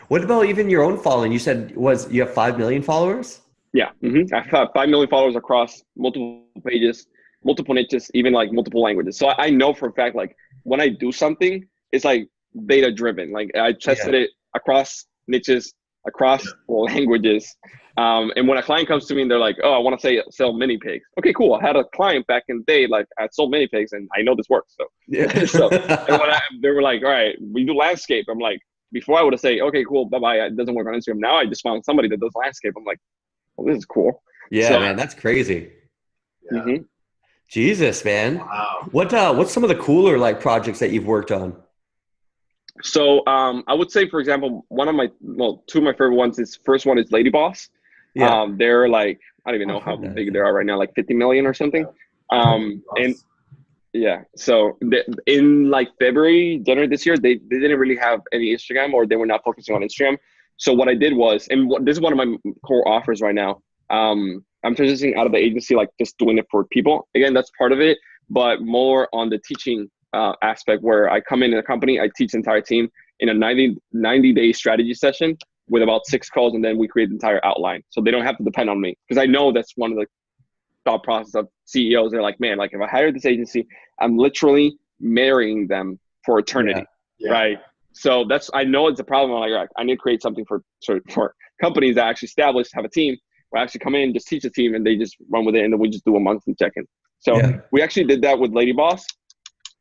What about even your own following? You said you have 5 million followers? Yeah. I have 5 million followers across multiple pages, multiple niches, even like multiple languages. So I know for a fact, like when I do something, it's like data driven. Like I tested it across niches, across languages. And when a client comes to me and they're like, oh, I want to sell mini pigs. Okay, cool. I had a client back in the day, like I sold mini pigs and I know this works. So, and when they were like, all right, we do landscape. I'm like, before I would have said, okay, cool, bye-bye. It doesn't work on Instagram. Now I just found somebody that does landscape. I'm like, well, this is cool. Yeah, So, man, that's crazy. Yeah. mhm. Jesus, man. Wow. What's some of the cooler like projects that you've worked on? So I would say, for example, two of my favorite ones is first one is Lady Boss. Yeah. They're like, I don't even know I've how heard that, I big they think. are right now, like 50 million or something. Yeah. I know And Ross. yeah, so in like February, January this year, they didn't really have any Instagram, or they were not focusing on Instagram. So what I did was, and this is one of my core offers right now. I'm transitioning out of the agency, like just doing it for people. Again, that's part of it, but more on the teaching aspect, where I come in a company, I teach the entire team in a 90-day strategy session with about 6 calls, and then we create the entire outline. So they don't have to depend on me, because I know that's one of the thought process of CEOs. They're like, man, like if I hire this agency, I'm literally marrying them for eternity, Yeah. right? So I know it's a problem. I'm like, I need to create something for companies that actually established, have a team, where I actually come in, just teach the team, and they just run with it, and then we just do a monthly check-in. So Yeah. we actually did that with Lady Boss,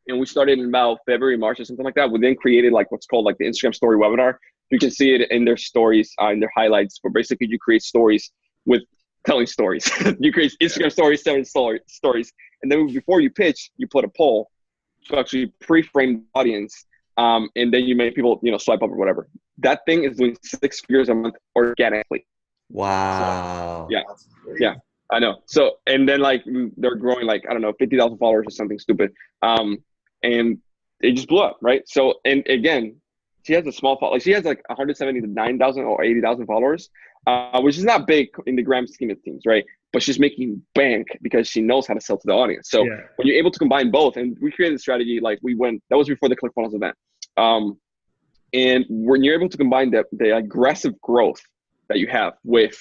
and we started in about February, March, or something like that. We then created like what's called like the Instagram story webinar. You can see it in their stories, in their highlights, where basically you create stories with telling stories. You create Instagram stories, telling stories. And then before you pitch, you put a poll to actually pre-frame the audience. And then you make people, swipe up or whatever. That thing is doing 6 figures a month organically. Wow. So, yeah. That's great. Yeah, I know. So, and then like they're growing like, I don't know, 50,000 followers or something stupid. And it just blew up, right? So, and again, she has a small follow. Like she has like 179,000 or 80,000 followers, which is not big in the grand scheme of things, right? But she's making bank because she knows how to sell to the audience. So Yeah. when you're able to combine both, and we created a strategy, like that was before the Clickfunnels event. And when you're able to combine the aggressive growth that you have with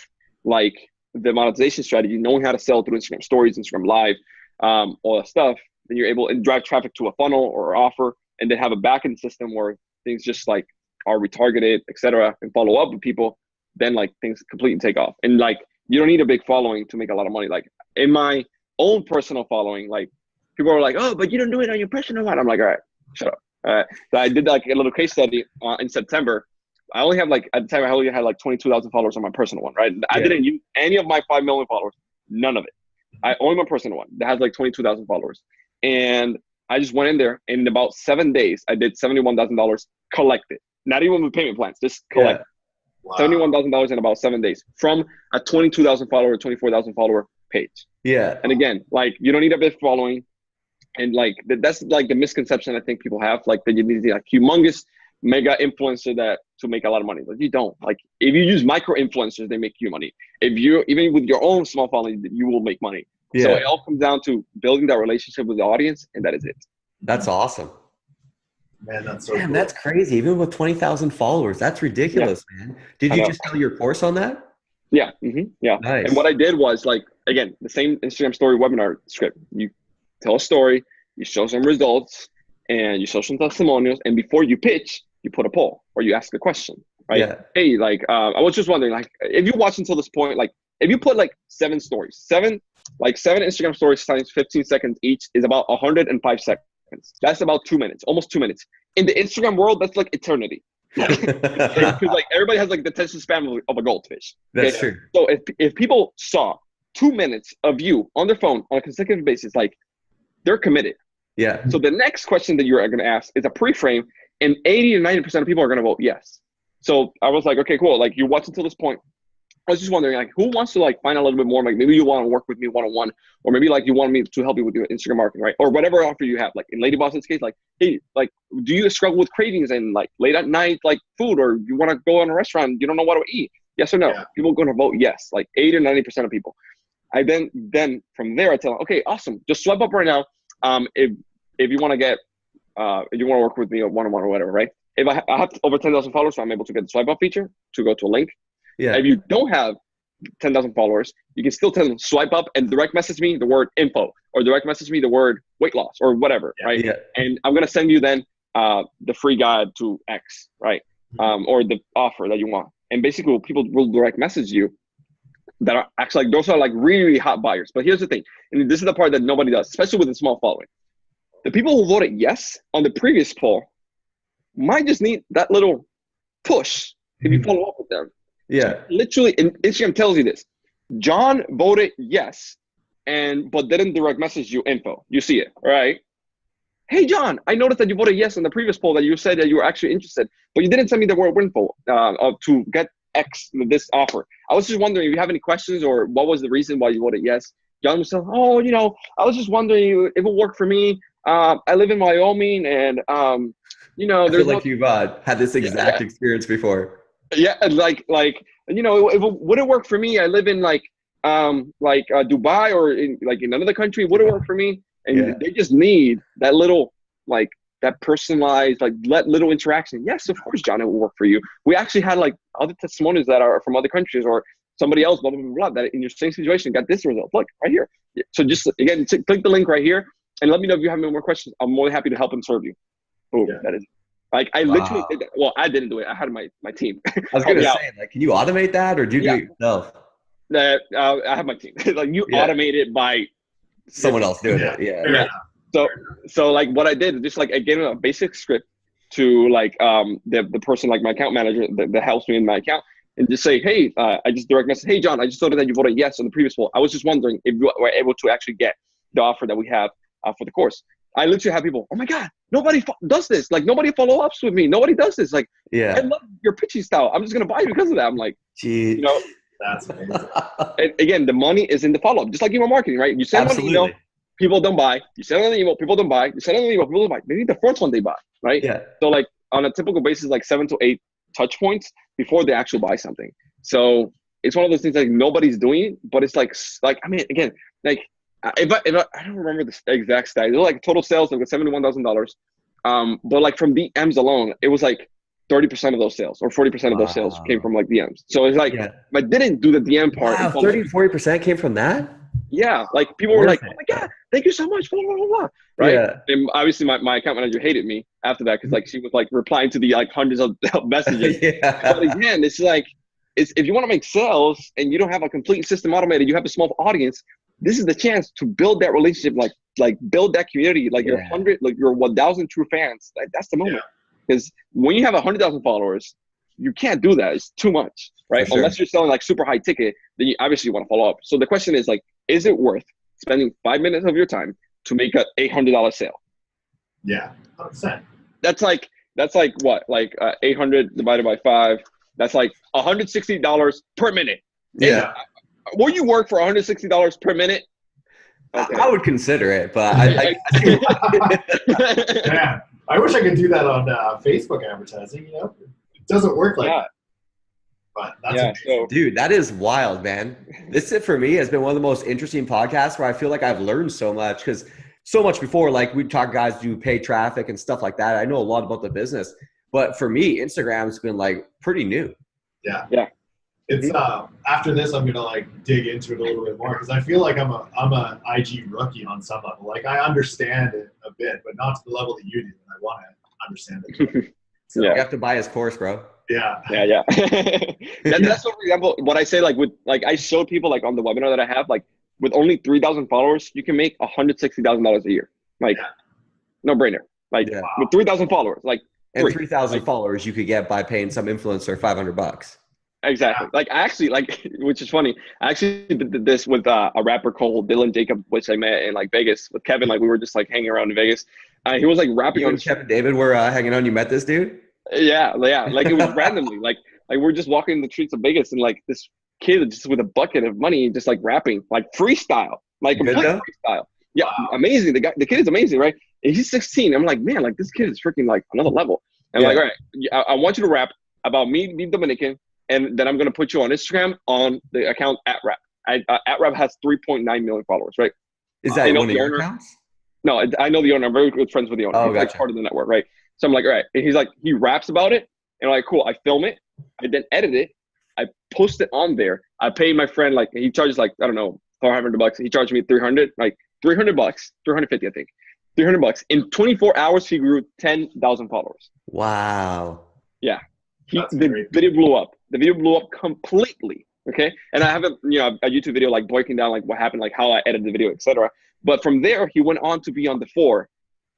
like the monetization strategy, knowing how to sell through Instagram stories, Instagram live, all that stuff, then you're able to drive traffic to a funnel or offer, and then have a backend system where things just like are retargeted, etc., and follow up with people. Then like things completely take off. And like you don't need a big following to make a lot of money. Like in my own personal following, like people are like, oh, but you don't do it on your personal one. I'm like, all right, shut up. So I did like a little case study in September. I only have like, at the time, I only had like 22,000 followers on my personal one, right? I didn't use any of my 5 million followers, none of it. I only my personal one that has like 22,000 followers. And I just went in there, and in about 7 days, I did $71,000 collected. Not even with payment plans, just collect. Wow. $71,000 in about 7 days from a 22,000 follower, 24,000 follower page. Yeah. And again, like you don't need a big following. And like that's like the misconception I think people have, like that you need like humongous mega influencer to make a lot of money. But you don't. Like if you use micro influencers, they make you money. If you even with your own small following, you will make money. Yeah. So it all comes down to building that relationship with the audience, and that is it. That's awesome. Man, that's so Damn, cool. that's crazy. Even with 20,000 followers, that's ridiculous, man. Did you just sell your course on that? Yeah. Mm-hmm. Yeah. Nice. And what I did was like, again, the same Instagram story webinar script. You tell a story, you show some results, and you show some testimonials. And before you pitch, you put a poll or you ask a question, right? Yeah. Hey, like, I was just wondering, like, if you watch until this point, like, if you put like 7 stories, seven Instagram stories times 15 seconds each is about 105 seconds. That's about 2 minutes, almost 2 minutes. In the Instagram world, that's like eternity. Because like everybody has like the attention span of a goldfish. Okay? That's true. So if people saw 2 minutes of you on their phone on a consecutive basis, like they're committed. Yeah. So the next question that you're going to ask is a pre-frame, and 80 to 90% of people are going to vote yes. So I was like, okay, cool. Like you watched until this point. I was just wondering, like, who wants to like find out a little bit more? Like maybe you want to work with me one-on-one, or maybe like you want me to help you with your Instagram marketing, right? Or whatever offer you have. Like in Lady Boss's case, like, hey, like, do you struggle with cravings and like late at night, like food, or you want to go in a restaurant, you don't know what to eat? Yes or no? Yeah. People are going to vote yes, like 80 or 90% of people. I then from there, I tell them, okay, awesome. Just swipe up right now. If you want to get, if you want to work with me one-on-one or whatever, right? If I have over 10,000 followers, so I'm able to get the swipe up feature to go to a link. Yeah. If you don't have 10,000 followers, you can still tell them swipe up and direct message me the word info, or direct message me the word weight loss, or whatever, right? Yeah. And I'm gonna send you then the free guide to X, right? Or the offer that you want. And basically, people will direct message you that are actually like those are like really, really hot buyers. But here's the thing, and this is the part that nobody does, especially with a small following. The people who voted yes on the previous poll might just need that little push if you follow up with them. Yeah. So literally, and Instagram tells you this. John voted yes, but didn't direct message you info. You see it, right? Hey, John, I noticed that you voted yes in the previous poll that you said that you were actually interested, but you didn't send me the word info to get X, this offer. I was just wondering if you have any questions or what was the reason why you voted yes. John was saying, oh, I was just wondering if it would work for me. I live in Wyoming and, I there's feel like you've had this exact experience before. Yeah, like would it work for me? I live in Dubai or in another country. Would it work for me? And they just need that little that personalized little interaction. Yes, of course, John, it will work for you. We actually had other testimonials that are from other countries or somebody else, blah blah blah, that in your same situation got this result. Look right here. So just again, click the link right here and let me know if you have any more questions. I'm more than happy to help and serve you. Boom, that is. I literally did that. Well, I didn't do it. I had my team. I was going to say, can you automate that or do you do it yourself? I have my team. Automate it by someone else doing it. Yeah. So what I did, just I gave them a basic script to the person, my account manager that helps me in my account, and just say, hey, I just direct message, hey, John, I just saw that you voted yes on the previous poll. I was just wondering if you were able to actually get the offer that we have for the course. I literally have people, oh my God, nobody does this. Nobody follow ups with me. Nobody does this. I love your pitching style. I'm just going to buy you because of that. I'm like, geez. That's amazing. And again, the money is in the follow up, just like email marketing, right? You send one email, people don't buy. You send another email, people don't buy. You send another email, people don't buy. Maybe the fourth one they buy, right? Yeah. So on a typical basis, 7 to 8 touch points before they actually buy something. So it's one of those things nobody's doing, but it's again, if I don't remember the exact stat, it was total sales $71,000. But from DMs alone, it was 30% of those sales or 40% of those sales came from DMs. So it's if I didn't do the DM part, 30-40% came from that. Yeah, people were oh my God, thank you so much, blah blah blah blah. Right. Yeah. And obviously my account manager hated me after that because she was replying to the hundreds of messages. But again, it's if you want to make sales and you don't have a complete system automated, you have a small audience. This is the chance to build that relationship, build that community, your 100, your 1,000 true fans. That's the moment. Because when you have 100,000 followers, you can't do that. It's too much, right? Sure. Unless you're selling super high ticket, then you obviously want to follow up. So the question is it worth spending 5 minutes of your time to make a $800 sale? Yeah, 100%. That's what? 800 divided by 5. That's $160 per minute. Yeah. Will you work for $160 per minute? Okay. I would consider it, but Man, I wish I could do that on Facebook advertising. It doesn't work like that. But that's dude, that is wild, man. This for me has been one of the most interesting podcasts where I feel like I've learned so much because so much before, we talk guys do pay traffic and stuff like that. I know a lot about the business, but for me, Instagram's been pretty new. Yeah. It's after this, I'm gonna dig into it a little bit more because I feel like I'm a IG rookie on some level. I understand it a bit, but not to the level that you do. And I want to understand it. So, you have to buy his course, bro. Yeah. That's for example what I say. I showed people on the webinar that I have with only 3,000 followers, you can make $160,000 a year. No brainer. With 3,000 followers, and 3,000 followers you could get by paying some influencer $500. Exactly. I actually which is funny. I actually did this with a rapper called Dylan Jacob, which I met in Vegas with Kevin. We were just hanging around in Vegas. He was rapping you on. And Kevin David were hanging out. You met this dude? Yeah. It was randomly. We're just walking the streets of Vegas and this kid just with a bucket of money, just rapping, freestyle, complete freestyle. Yeah, wow. Amazing. The kid is amazing, right? And he's 16. I'm man, this kid is freaking another level. And all right, I want you to rap about me being Dominican. And then I'm going to put you on Instagram on the account @rap. @rap has 3.9 million followers, right? Is that one of your accounts? No, I know the owner. I'm very good friends with the owner. Oh, He's gotcha. Part of the network, right? So I'm all right. And he's he raps about it. And I'm cool. I film it. I then edit it. I post it on there. I pay my friend, he charges I don't know, $500. He charged me 300, $300, 350, I think. $300. In 24 hours, he grew 10,000 followers. Wow. Yeah. The video blew up. The video blew up completely. Okay. And I have a YouTube video breaking down what happened, how I edited the video, etc. But from there, he went on to be on The 4,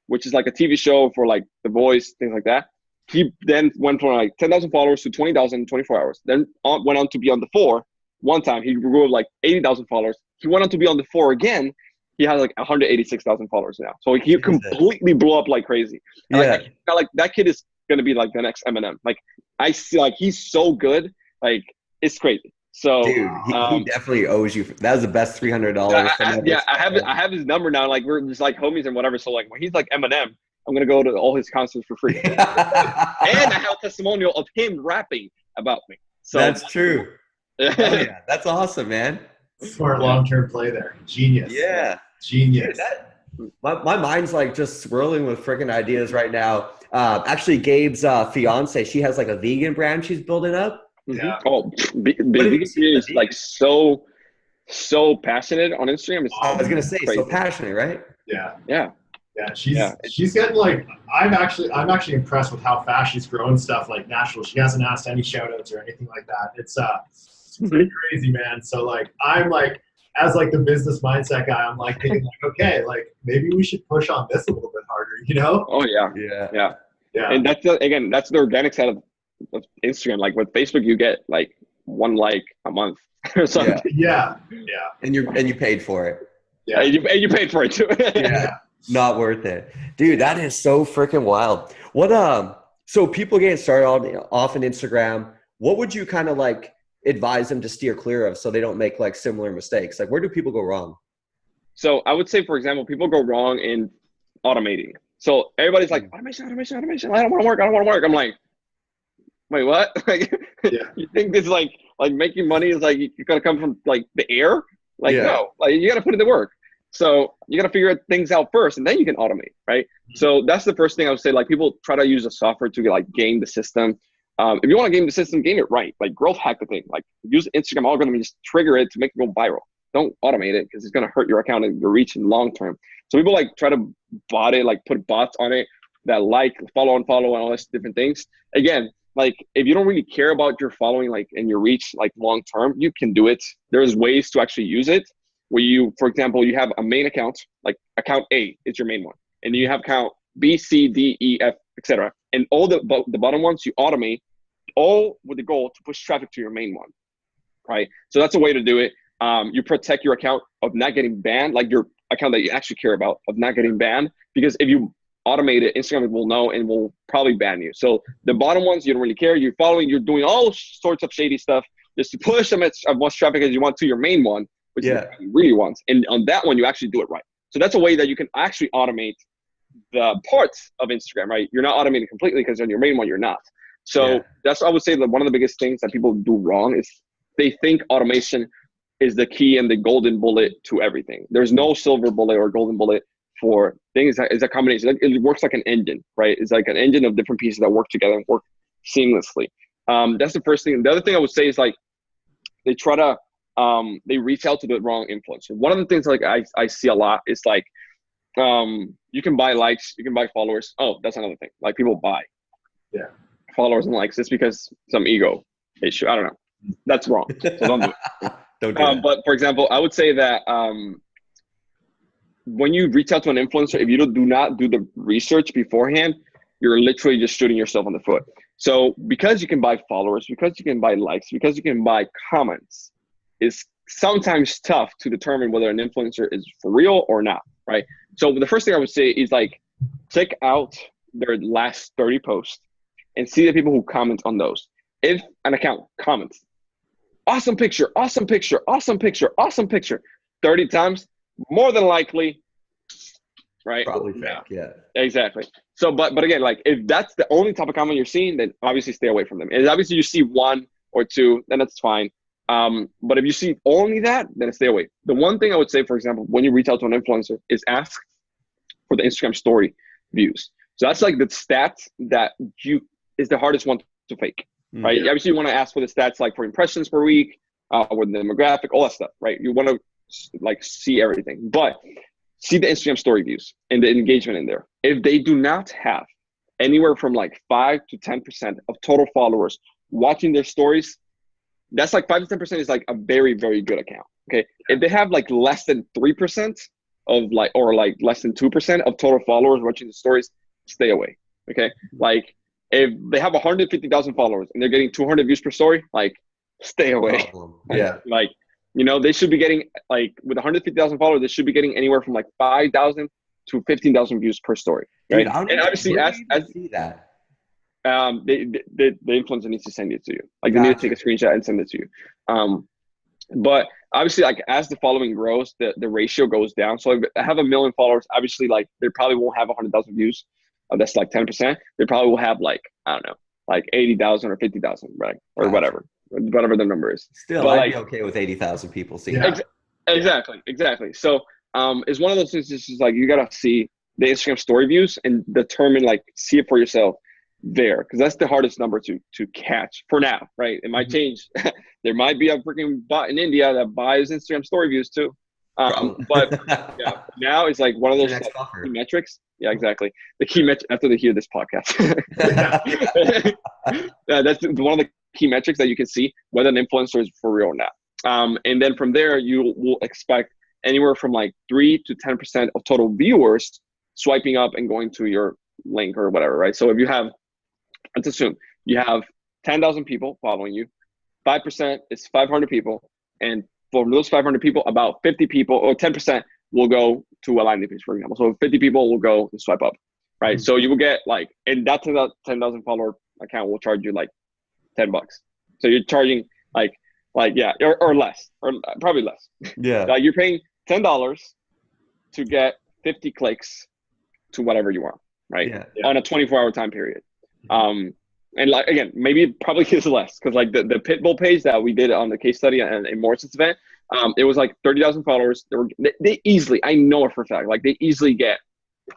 which is a TV show for The Voice, things like that. He then went from 10,000 followers to 20,000 in 24 hours. Then went on to be on The 4, one time he grew like 80,000 followers. He went on to be on the 4 again. He has like 186,000 followers now. So he completely blew up like crazy. And like that kid is gonna be like the next Eminem. Like I see, like he's so good. Like it's crazy. So dude, he definitely owes you. That was the best $300. I have his number now. Like we're just like homies and whatever. So like when he's like Eminem, I'm gonna go to all his concerts for free. And I have a testimonial of him rapping about me. So that's true. Yeah, that's awesome, man. Smart long-term play there. Genius. Yeah. Genius. Dude, my mind's like just swirling with freaking ideas right now. Actually, Gabe's fiance, she has like a vegan brand she's building up. Yeah. Oh, the vegan community is like so passionate on Instagram. I was gonna say, so passionate, right? Yeah. She's getting like I'm actually impressed with how fast she's growing stuff like natural. She hasn't asked any shout outs or anything like that. It's pretty crazy, man. So like I'm like as like the business mindset guy, I'm like thinking like, okay, like maybe we should push on this a little bit harder, you know? Oh yeah. And that's that's the organic side of Instagram. Like with Facebook, you get like 1 like a month or something. Yeah. And you paid for it. Yeah. And you paid for it too. Yeah. Not worth it, dude. That is so freaking wild. What so people getting started off in Instagram, what would you kind of like advise them to steer clear of so they don't make like similar mistakes? Like where do people go wrong? So I would say, for example, people go wrong in automating. So everybody's like automation. I don't want to work. I'm like, wait, what? Like, you think this like making money is like you gotta come from like the air? Like no, like you gotta put in the work. So you got to figure things out first and then you can automate, right? So that's the first thing I would say. Like people try to use a software to like game the system. If you want to game the system, game it right. Like growth hack the thing. Like use Instagram algorithm and just trigger it to make it go viral. Don't automate it because it's going to hurt your account and your reach in long term. So people like try to bot it, like put bots on it that like follow and all these different things. Again, like if you don't really care about your following like and your reach like long term, you can do it. There's ways to actually use it. Where you, for example, you have a main account, like account A is your main one. And you have account B, C, D, E, F, etc. And all the bottom ones you automate, all with the goal to push traffic to your main one, right? So that's a way to do it. You protect your account of not getting banned, like your account that you actually care about of not getting banned. Because if you automate it, Instagram will know and will probably ban you. So the bottom ones, you don't really care. You're following, you're doing all sorts of shady stuff just to push them as much traffic as you want to your main one. Which is what you really want. And on that one, you actually do it right. So that's a way that you can actually automate the parts of Instagram, right? You're not automating completely because on your main one, you're not. So that's, I would say, that one of the biggest things that people do wrong is they think automation is the key and the golden bullet to everything. There's no silver bullet or golden bullet for things. It's a combination. It works like an engine, right? It's like an engine of different pieces that work together and work seamlessly. That's the first thing. The other thing I would say is like they try to they reach out to the wrong influencer. One of the things like I see a lot is like you can buy likes, you can buy followers. Oh, that's another thing. Like people buy followers and likes just because some ego issue. I don't know. That's wrong. So don't do it. Don't do that. But for example, I would say that when you reach out to an influencer, if you do not do the research beforehand, you're literally just shooting yourself in the foot. So because you can buy followers, because you can buy likes, because you can buy comments, is sometimes tough to determine whether an influencer is for real or not, right? So the first thing I would say is like, check out their last 30 posts and see the people who comment on those. If an account comments, awesome picture, 30 times, more than likely, right? Probably fake, yeah. Exactly. So, but again, like if that's the only type of comment you're seeing, then obviously stay away from them. And obviously you see 1 or 2, then that's fine. But if you see only that, then stay away. The one thing I would say, for example, when you reach out to an influencer is ask for the Instagram story views. So that's like the stats that is the hardest one to fake, right? Obviously you want to ask for the stats like for impressions per week, with the demographic, all that stuff, right? You want to like see everything, but see the Instagram story views and the engagement in there. If they do not have anywhere from like 5 to 10% of total followers watching their stories, that's like 5 to 10% is like a very, very good account. Okay. If they have like less than 3% of like, or like less than 2% of total followers watching the stories, stay away. Okay. Like if they have 150,000 followers and they're getting 200 views per story, like stay away. Problem. Yeah. Like, you know, they should be getting like with 150,000 followers, they should be getting anywhere from like 5,000 to 15,000 views per story. Right. Dude, I don't and obviously, where as do you see that. the influencer needs to send it to you. Like they need to take a screenshot and send it to you. But obviously, like as the following grows, the ratio goes down. So if I have 1 million followers, obviously, like they probably won't have 100,000 views. That's like 10%. They probably will have like, I don't know, like 80,000 or 50,000, right? Or Gotcha. whatever the number is. Still, but I'd like, be okay with 80,000 people seeing Yeah. that. Exactly. So it's one of those things. It's just like you gotta see the Instagram story views and determine, like, see it for yourself there, because that's the hardest number to catch for now, right? It might change. There might be a freaking bot in India that buys Instagram story views too. But yeah, now it's like one of those like, key metrics. Yeah, exactly. The key metric after they hear this podcast. That's one of the key metrics that you can see whether an influencer is for real or not. And then from there, you will expect anywhere from like 3 to 10% of total viewers swiping up and going to your link or whatever, right? So if you have, let's assume you have 10,000 people following you, 5% is 500 people, and from those 500 people, about 50 people or 10% will go to a landing page, for example. So 50 people will go and swipe up, right? Mm-hmm. So you will get like, and that 10,000 follower account will charge you like $10. So you're charging like yeah, or less, or probably less. Yeah. Like you're paying $10 to get 50 clicks to whatever you want, right? Yeah. On a 24-hour time period. And like, again, maybe it probably is less, because like the Pitbull page that we did on the case study and in Morrison's event, it was like 30,000 followers. They easily, I know it for a fact, like they easily get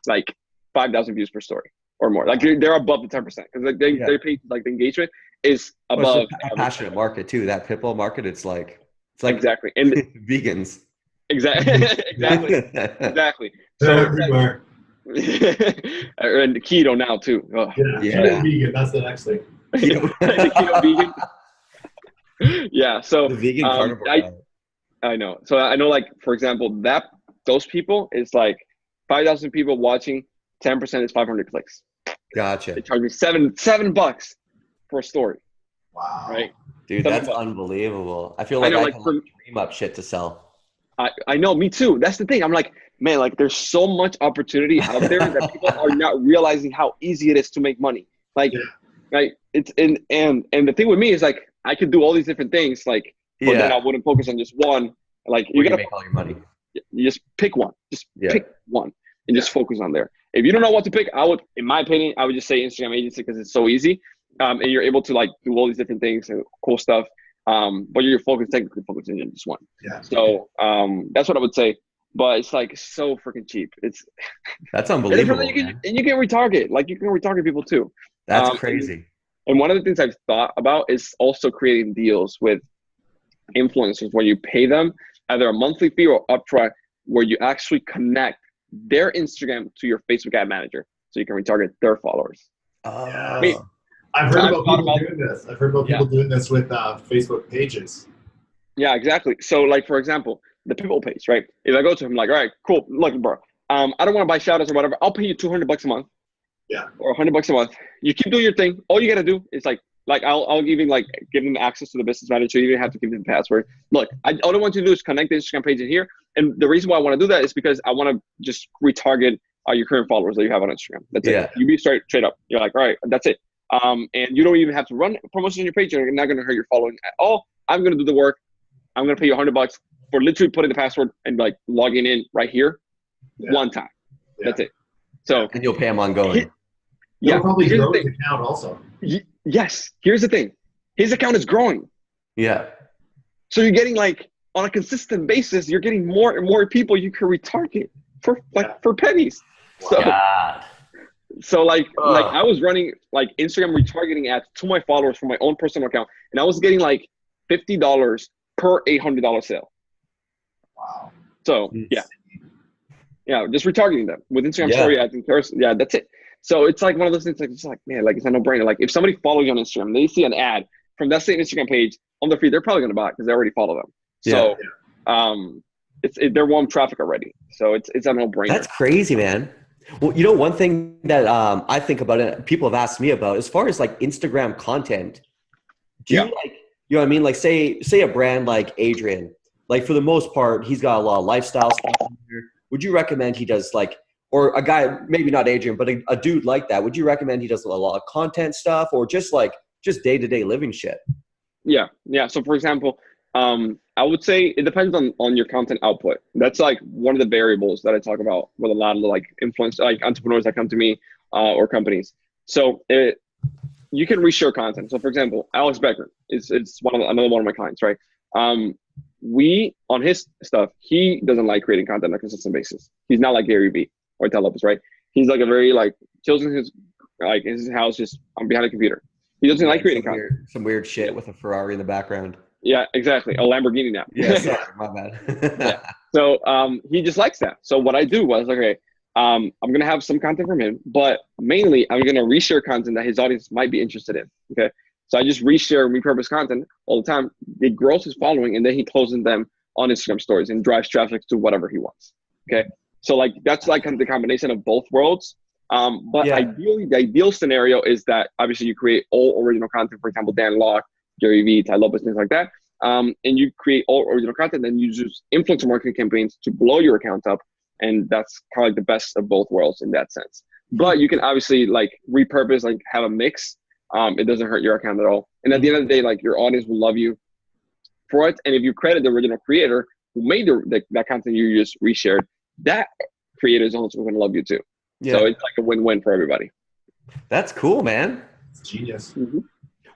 like 5,000 views per story or more. Like they're above the 10%, because like their page, like the engagement is above. It's a passionate market too. That Pitbull market, it's like exactly, and vegans. Exactly. They're everywhere. And keto now too. Oh. Yeah. Vegan. That's the next thing. Keto vegan. Yeah. So the vegan carnivore. I know. So I know, like, for example, that those people is like 5,000 people watching. 10% is 500 clicks. Gotcha. They charge me $7 for a story. Wow. Right. Dude, that's unbelievable. I feel like I can dream up shit to sell. I know, me too. That's the thing. I'm like, man, like there's so much opportunity out there that people are not realizing how easy it is to make money. Like, right? It's and the thing with me is like I could do all these different things, like, but then I wouldn't focus on just one. Like you gotta make all your money. You just pick one. Just pick one and just focus on there. If you don't know what to pick, I would, in my opinion, I would just say Instagram agency, because it's so easy. And you're able to like do all these different things and cool stuff. But you're technically focusing on just one. Yeah. So that's what I would say. But it's like so freaking cheap. That's unbelievable. And you can retarget. Like you can retarget people too. That's crazy. And one of the things I've thought about is also creating deals with influencers where you pay them either a monthly fee or upfront, where you actually connect their Instagram to your Facebook ad manager, so you can retarget their followers. I mean, I've heard about people doing this. I've heard about people doing this with Facebook pages. Yeah, exactly. So like, for example, the Pitbull page, right? If I go to him like, all right, cool, look, bro, I don't want to buy shout outs or whatever. I'll pay you $200 a month. Yeah. Or $100 a month. You keep doing your thing. All you got to do is like I'll even like give them access to the business manager. You don't have to give them the password. Look, all I want you to do is connect the Instagram page in here. And the reason why I want to do that is because I want to just retarget your current followers that you have on Instagram. That's it. You be straight up. You're like, all right, that's it. And you don't even have to run promotions on your page. You're not going to hurt your following at all. I'm going to do the work. I'm going to pay you $100 for literally putting the password and like logging in right here one time. That's it. So and you'll pay him ongoing. You'll probably grow his account also. Yes. Here's the thing. His account is growing. Yeah. So you're getting like on a consistent basis, you're getting more and more people you can retarget for pennies. So like I was running like Instagram retargeting ads to my followers from my own personal account, and I was getting like $50 per $800 sale. Wow. So just retargeting them with Instagram story ads and carousel. That's it. So it's like one of those things, like it's like, man, like it's a no-brainer. Like if somebody follows you on Instagram, they see an ad from that same Instagram page on their feed, they're probably gonna buy it because they already follow them. So they're warm traffic already. So it's a no-brainer. That's crazy, man. Well, you know, one thing that I think about it, people have asked me about, as far as like Instagram content, do You know what I mean? Like say a brand like Adrian, like for the most part, he's got a lot of lifestyle stuff in here. Would you recommend he does like, or a guy, maybe not Adrian, but a dude like that, would you recommend he does a lot of content stuff or just day-to-day living shit? Yeah. So for example, I would say it depends on your content output. That's like one of the variables that I talk about with a lot of like like entrepreneurs that come to me or companies. So you can reshare content. So for example, Alex Becker it's another one of my clients, right? We on his stuff, he doesn't like creating content on a consistent basis. He's not like Gary Vee or Ted Lopez, right? He's like a very like chills in his house, just behind a computer. He doesn't like creating content. Some weird shit with a Ferrari in the background. Yeah, exactly. A Lamborghini now. Yeah, sorry, my bad. Yeah. So he just likes that. So what I do was, okay, I'm going to have some content from him, but mainly I'm going to reshare content that his audience might be interested in. Okay. So I just reshare and repurpose content all the time. It grows his following, and then he closes them on Instagram stories and drives traffic to whatever he wants. Okay. So like, that's like kind of the combination of both worlds. But ideally, the ideal scenario is that obviously you create all original content, for example, Dan Locke, Gary Vee, Ty Lopez, things like that. And you create all original content, and you use influencer marketing campaigns to blow your account up. And that's kind of like the best of both worlds in that sense. But you can obviously like repurpose, like have a mix. It doesn't hurt your account at all. And at the end of the day, like your audience will love you for it. And if you credit the original creator who made that content you just reshared, that creator is also going to love you too. Yeah. So it's like a win-win for everybody. That's cool, man. It's genius. Mm-hmm.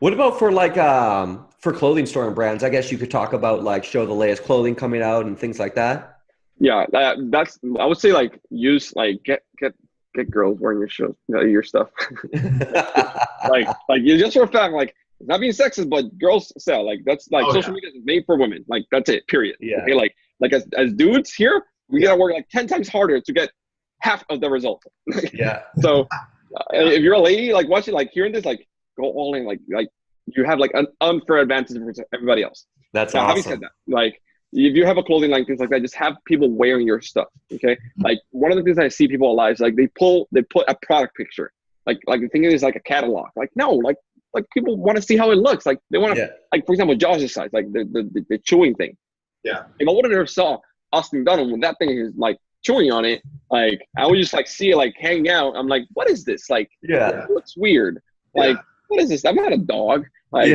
What about for like for clothing store and brands? I guess you could talk about like show the latest clothing coming out and things like that. Yeah, that's I would say like use like get girls wearing your stuff. like you just for a fact, like it's not being sexist, but girls sell. Like that's like social media is made for women. Like that's it. Period. Yeah. Okay, like as dudes here, we gotta work like 10 times harder to get half of the result. Yeah. So if you're a lady, like watching, like hearing this, like go all in, like you have like an unfair advantage over everybody else. That's now, awesome. Having said that, like if you have a clothing line, things like that, just have people wearing your stuff. Okay. Like one of the things I see people alive is like they put a product picture. Like the thing is like a catalog. Like no, like people want to see how it looks. Like they want to like, for example, Josh's size, like the chewing thing. Yeah. If I would have never saw Austin Dunham when that thing is like chewing on it, like I would just like see it like hanging out. I'm like, what is this? Like it looks weird. Like what is this? I'm not a dog. Like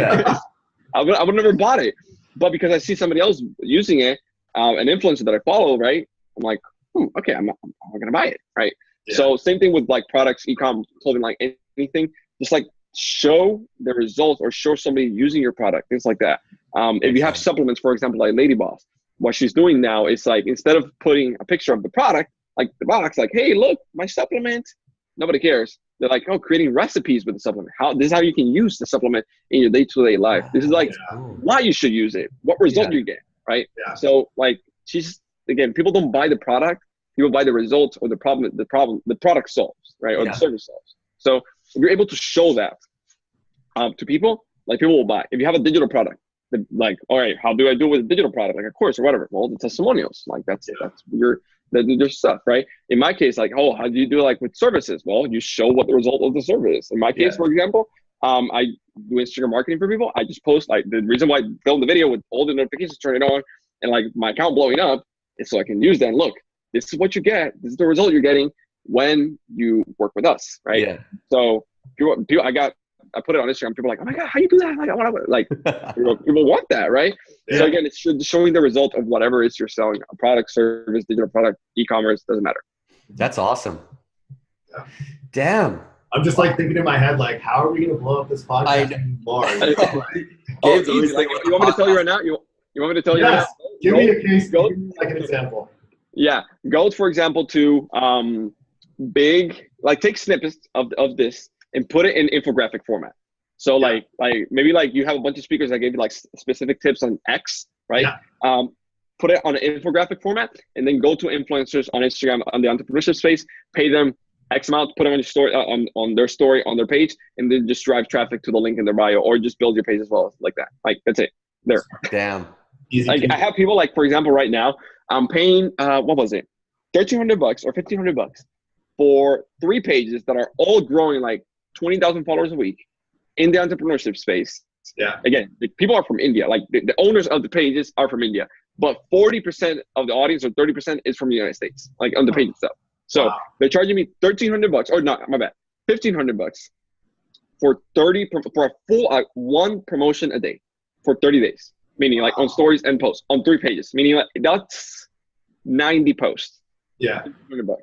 I would never bought it. But because I see somebody else using it, an influencer that I follow, right? I'm like, okay, I'm gonna buy it, right? Yeah. So same thing with like products, e-com, clothing, like anything. Just like show the results or show somebody using your product, things like that. If you have supplements, for example, like Lady Boss, what she's doing now is like instead of putting a picture of the product, like the box, like, hey, look, my supplement. Nobody cares. They're like, creating recipes with the supplement. This is how you can use the supplement in your day-to-day life. This is like why you should use it, what result you get, right? Yeah. So like again, people don't buy the product, people buy the results or the product solves, right? Or the service solves. So if you're able to show that to people, like people will buy. If you have a digital product, like, all right, how do I do with a digital product, like a course or whatever? Well, the testimonials, like that's your stuff, right? In my case, like, how do you do like with services? Well, you show what the result of the service is. In my case, for example, I do Instagram marketing for people. I just post, like, the reason why I filmed the video with all the notifications turned on and like my account blowing up is so I can use that and look, this is what you get. This is the result you're getting when you work with us, right? Yeah. So I put it on Instagram. People are like, oh my God, how you do that? Like, I want to, like, people want that, right? Yeah. So again, it's showing the result of whatever it is you're selling, a product, service, digital product, e-commerce, doesn't matter. That's awesome. Yeah. Damn. I'm just like thinking in my head, like, how are we going to blow up this podcast more? You want me to tell you right now? You want me to tell you right now? Give me a case. Give me like an example. Yeah. Go, for example, to take snippets of this and put it in infographic format. So like maybe like you have a bunch of speakers that gave you like specific tips on X, right? Yeah. Put it on an infographic format and then go to influencers on Instagram on the entrepreneurship space, pay them X amount, put them on your story, on their story, on their page, and then just drive traffic to the link in their bio or just build your page as well, like that. Like that's it. There. Damn. Easy. Like I have people like, for example, right now, I'm paying what was it? $1,300 or $1,500 for 3 pages that are all growing like 20,000 followers a week in the entrepreneurship space. Yeah. Again, the people are from India. Like the owners of the pages are from India, but 40% of the audience or 30% is from the United States, like on the page itself. So they're charging me $1,300, or not, my bad, $1,500 for a full one promotion a day for 30 days, meaning like on stories and posts on 3 pages, meaning like that's 90 posts. Yeah. $1,500.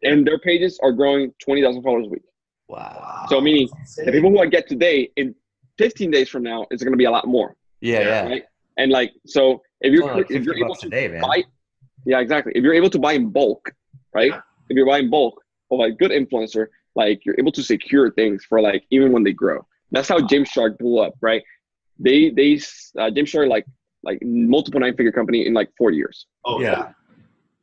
And their pages are growing 20,000 followers a week. Wow. So meaning the people who I get today in 15 days from now is going to be a lot more. Yeah. Right. And like, so if you're able to buy, yeah, exactly. If you're able to buy in bulk, right? Yeah. If you're buying bulk of like good influencer, like you're able to secure things for like even when they grow. That's how Gymshark blew up, right? Gymshark like multiple 9-figure company in like 4 years. Oh yeah.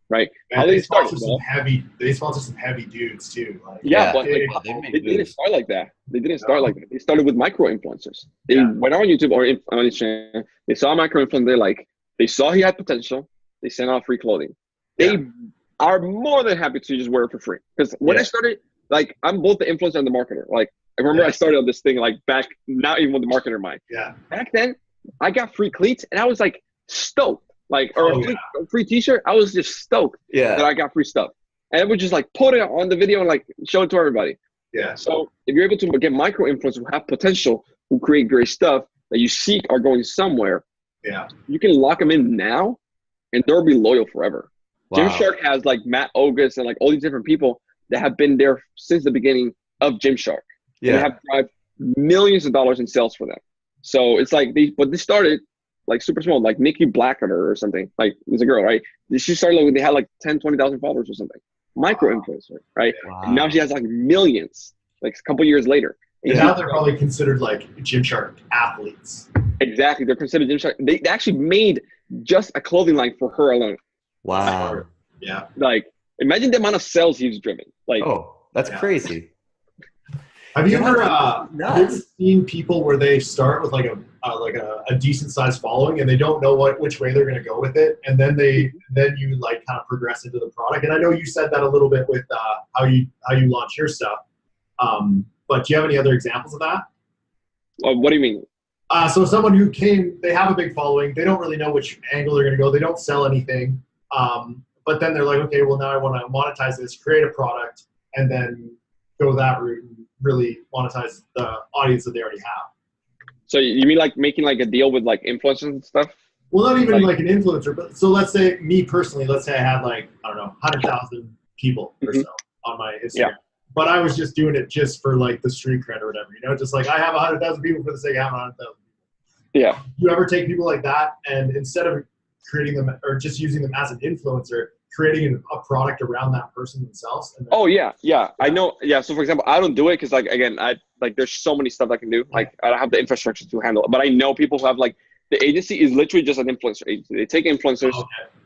Right. Man, how they started sponsor some heavy. They sponsor some heavy dudes too. Like, but like, they didn't start like that. They didn't start like that. They started with micro influencers. They went on YouTube or on Instagram. They saw a micro influencer. They saw he had potential. They sent out free clothing. They are more than happy to just wear it for free. Because when I started, like I'm both the influencer and the marketer. Like I remember I started on this thing like back, not even with the marketer mind. Yeah. Back then, I got free cleats and I was like stoked. Like, or a free t-shirt, I was just stoked that I got free stuff. And I would just like put it on the video and like show it to everybody. Yeah. So if you're able to get micro influencers who have potential, who create great stuff that you seek are going somewhere, you can lock them in now and they'll be loyal forever. Wow. Gymshark has like Matt Ogus and like all these different people that have been there since the beginning of Gymshark. And they have driven millions of dollars in sales for them. So it's like they started like super small, like Nikki Blackadder or something. Like there's a girl, right? She started like, they had like 10, 20,000 followers or something. Micro influencer, right? Wow. And now she has like millions, like a couple years later. And now they're probably considered like Gymshark athletes. Exactly. They're considered Gymshark. They actually made just a clothing line for her alone. Wow. Yeah. Like imagine the amount of sales he's driven. Like, that's crazy. Have you ever seen people where they start with like a decent sized following and they don't know which way they're going to go with it, and then you like kind of progress into the product? And I know you said that a little bit with how you launch your stuff, but do you have any other examples of that? What do you mean? So someone who they have a big following, they don't really know which angle they're going to go, they don't sell anything, but then they're like, okay, well now I want to monetize this, create a product, and then go that route and really monetize the audience that they already have. So you mean like making like a deal with like influencers and stuff? Well, not even like an influencer, but so let's say me personally, let's say I had like, I don't know, 100,000 people or so on my Instagram, but I was just doing it just for like the street cred or whatever, just like I have 100,000 people for the sake of having 100,000 people. Yeah. You ever take people like that and instead of creating them or just using them as an influencer, creating a product around that person themselves? And I know. Yeah. So for example, I don't do it because like, again, there's so many stuff I can do. Like I don't have the infrastructure to handle it, but I know people who have like, the agency is literally just an influencer agency. They take influencers,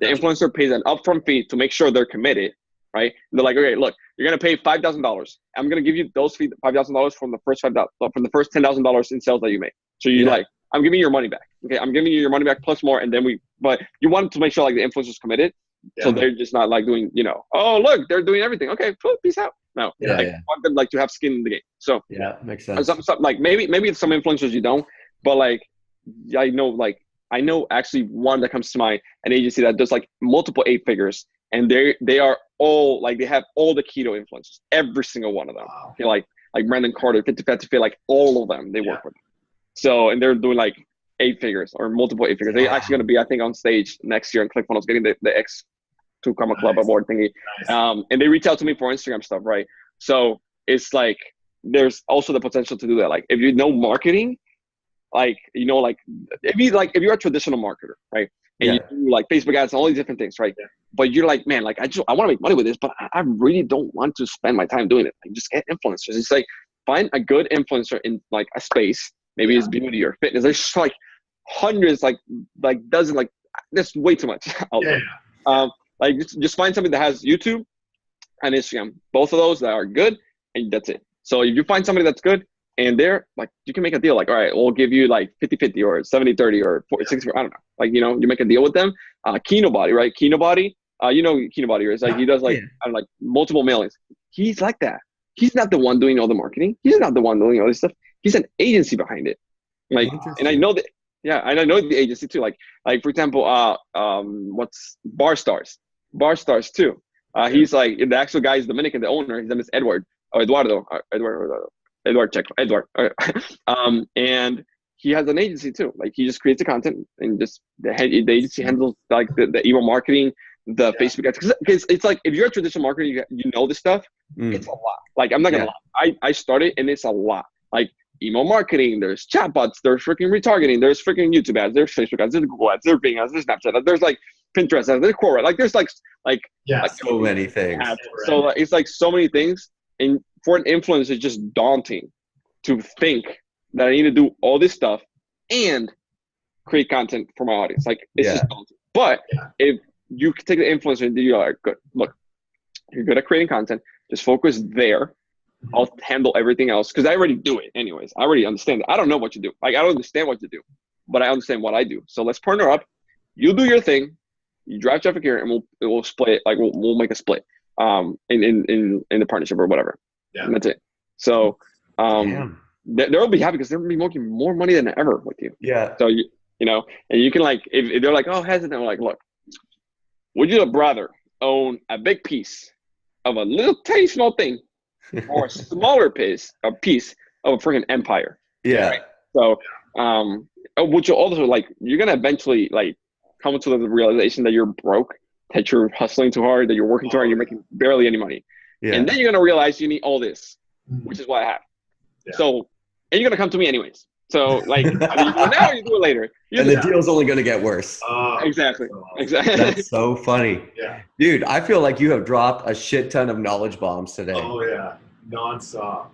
the influencer pays an upfront fee to make sure they're committed, right? And they're like, okay, look, you're going to pay $5,000. I'm going to give you those $5,000 from the first $10,000 in sales that you make. So you're like, I'm giving you your money back. Okay. I'm giving you your money back plus more. And then but you want to make sure like the influencer's committed. So they're just not like doing, oh, look, they're doing everything. Okay, cool, peace out. No, I want them like to have skin in the game. So makes sense. Some, like maybe some influencers you don't, but like I know actually one that comes to mind, an agency that does like multiple 8 figures, and they are all like, they have all the keto influencers, every single one of them. Wow. Okay, like Brandon Carter, Fit to Fat to Fit, like all of them they work with. So and they're doing like 8 figures or multiple 8 figures. They're actually going to be, I think, on stage next year in Clickfunnels getting the X2 Comma Club Award thingy. And they reach out to me for Instagram stuff, right? So it's like there's also the potential to do that. Like if you know marketing, like if you're a traditional marketer, right? And you do like Facebook ads and all these different things, right? But you're like, man, like I want to make money with this, but I really don't want to spend my time doing it. Like just get influencers. It's like find a good influencer in like a space. Maybe it's beauty or fitness. There's just like hundreds, like dozens, like that's way too much out there. Like just find somebody that has YouTube and Instagram, both of those that are good, and that's it. So if you find somebody that's good and they're like, you can make a deal like, all right, we'll give you like 50-50 or 70-30 or 40-60, I don't know. Like, you make a deal with them. Kino Body, right? Kino Body, Kino Body is like, he does like, I don't know, like multiple mailings. He's like that. He's not the one doing all the marketing. He's not the one doing all this stuff. He's an agency behind it. Like, and I know that, yeah, and I know the agency too. Like for example, what's Bar Stars too. He's like the actual guy is Dominican, the owner. His name is Edward. And he has an agency too. Like he just creates the content and just the agency handles like the email marketing, the Facebook ads. Because it's like if you're a traditional marketer, you know this stuff. It's a lot. Like I'm not gonna lie. I started and it's a lot. Like email marketing, there's chatbots, there's freaking retargeting, there's freaking YouTube ads, there's Facebook ads, there's Google ads, there's Bing ads, there's Snapchat ads, there's like Pinterest ads, there's Quora, like there's like so many things. Ads. So like, it's like so many things, and for an influencer, it's just daunting to think that I need to do all this stuff and create content for my audience. Like it's just daunting. But if you can take the influencer and you're like, good, look, you're good at creating content, just focus there. I'll handle everything else because I already do it anyways. I already understand it. I don't know what you do. Like I don't understand what you do, but I understand what I do. So let's partner up. You do your thing. You drive traffic here, and we'll split it. Like we'll make a split in the partnership or whatever. Yeah, and that's it. So they'll be happy because they're gonna be making more money than ever with you. Yeah. So you know, and you can like if they're like, oh, hesitant, like, look, would you rather own a big piece of a little tiny small thing? Or a smaller piece of a freaking empire. Yeah. Right? So, which also like you're gonna eventually like come to the realization that you're broke, that you're hustling too hard, that you're working too hard, you're making barely any money, and then you're gonna realize you need all this, which is what I have. Yeah. So, and you're gonna come to me anyways. So, like, I mean, you do it now or you do it later. And the deal's only gonna get worse. Exactly. That's so funny. Yeah. Dude, I feel like you have dropped a shit ton of knowledge bombs today. Oh yeah, nonstop.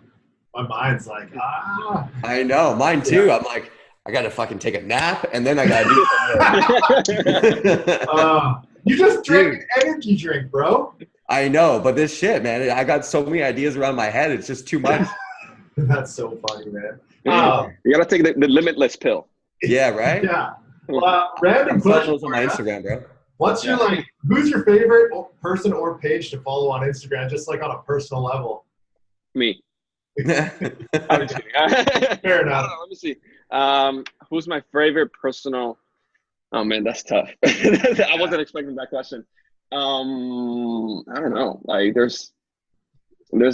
My mind's like, I know, mine too. I'm like, I gotta fucking take a nap, and then I gotta do something. You just drank an energy drink, bro. I know, but this shit, man, I got so many ideas around my head. It's just too much. That's so funny, man. You gotta take the limitless pill. Yeah, right? Yeah. Random questions on my Instagram, bro. What's your who's your favorite person or page to follow on Instagram, just like on a personal level? Me. I'm just kidding. Fair enough. Let me see. Who's my favorite personal? Oh man, that's tough. I wasn't expecting that question. I don't know. Like there's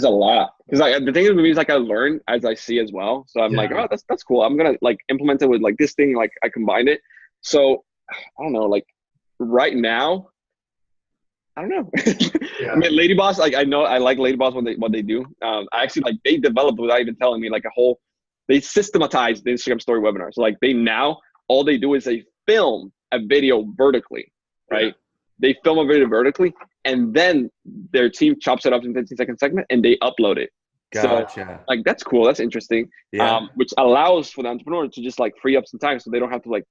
a lot because the thing is with me is like I learn as I see as well. So I'm like, oh, that's cool. I'm gonna like implement it with like this thing. Like I combined it. So I don't know. Like right now, I don't know. I mean, Lady Boss. Like I know I like Lady Boss what they do. I actually like they developed without even telling me like they systematized the Instagram story webinar. So like all they do is they film a video vertically, right? Yeah. They film a video vertically, and then their team chops it up in 15-second segment, and they upload it. Gotcha. So, like, that's cool. That's interesting. Yeah. Which allows for the entrepreneur to just, like, free up some time so they don't have to, like,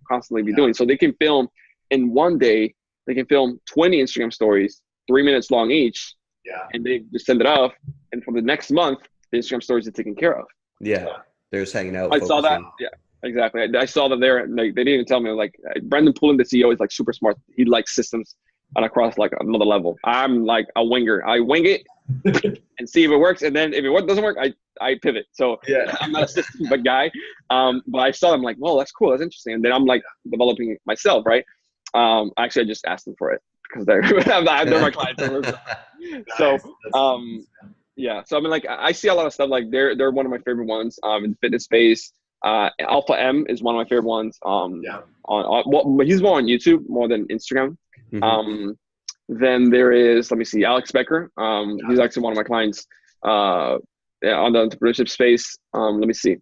constantly be doing. So they can film in one day, they can film 20 Instagram stories, 3 minutes long each, and they just send it off. And for the next month, the Instagram stories are taken care of. Yeah. They're just hanging out. I saw that. Yeah. Exactly. I saw that they didn't even tell me. Like Brendan Poulin, the CEO, is like super smart. He likes systems and across like another level. I'm like a winger. I wing it and see if it works, and then if it doesn't work, I pivot. So I'm not a system but guy. But I saw them like, well, that's cool, that's interesting. And then I'm like developing it myself, right? Actually, I just asked them for it because they're my clients. So yeah. So I mean, like I see a lot of stuff. Like they're one of my favorite ones in the fitness space. Alpha M is one of my favorite ones. He's more on YouTube more than Instagram. Mm-hmm. Then there is, let me see, Alex Becker. He's actually one of my clients on the entrepreneurship space. Let me see.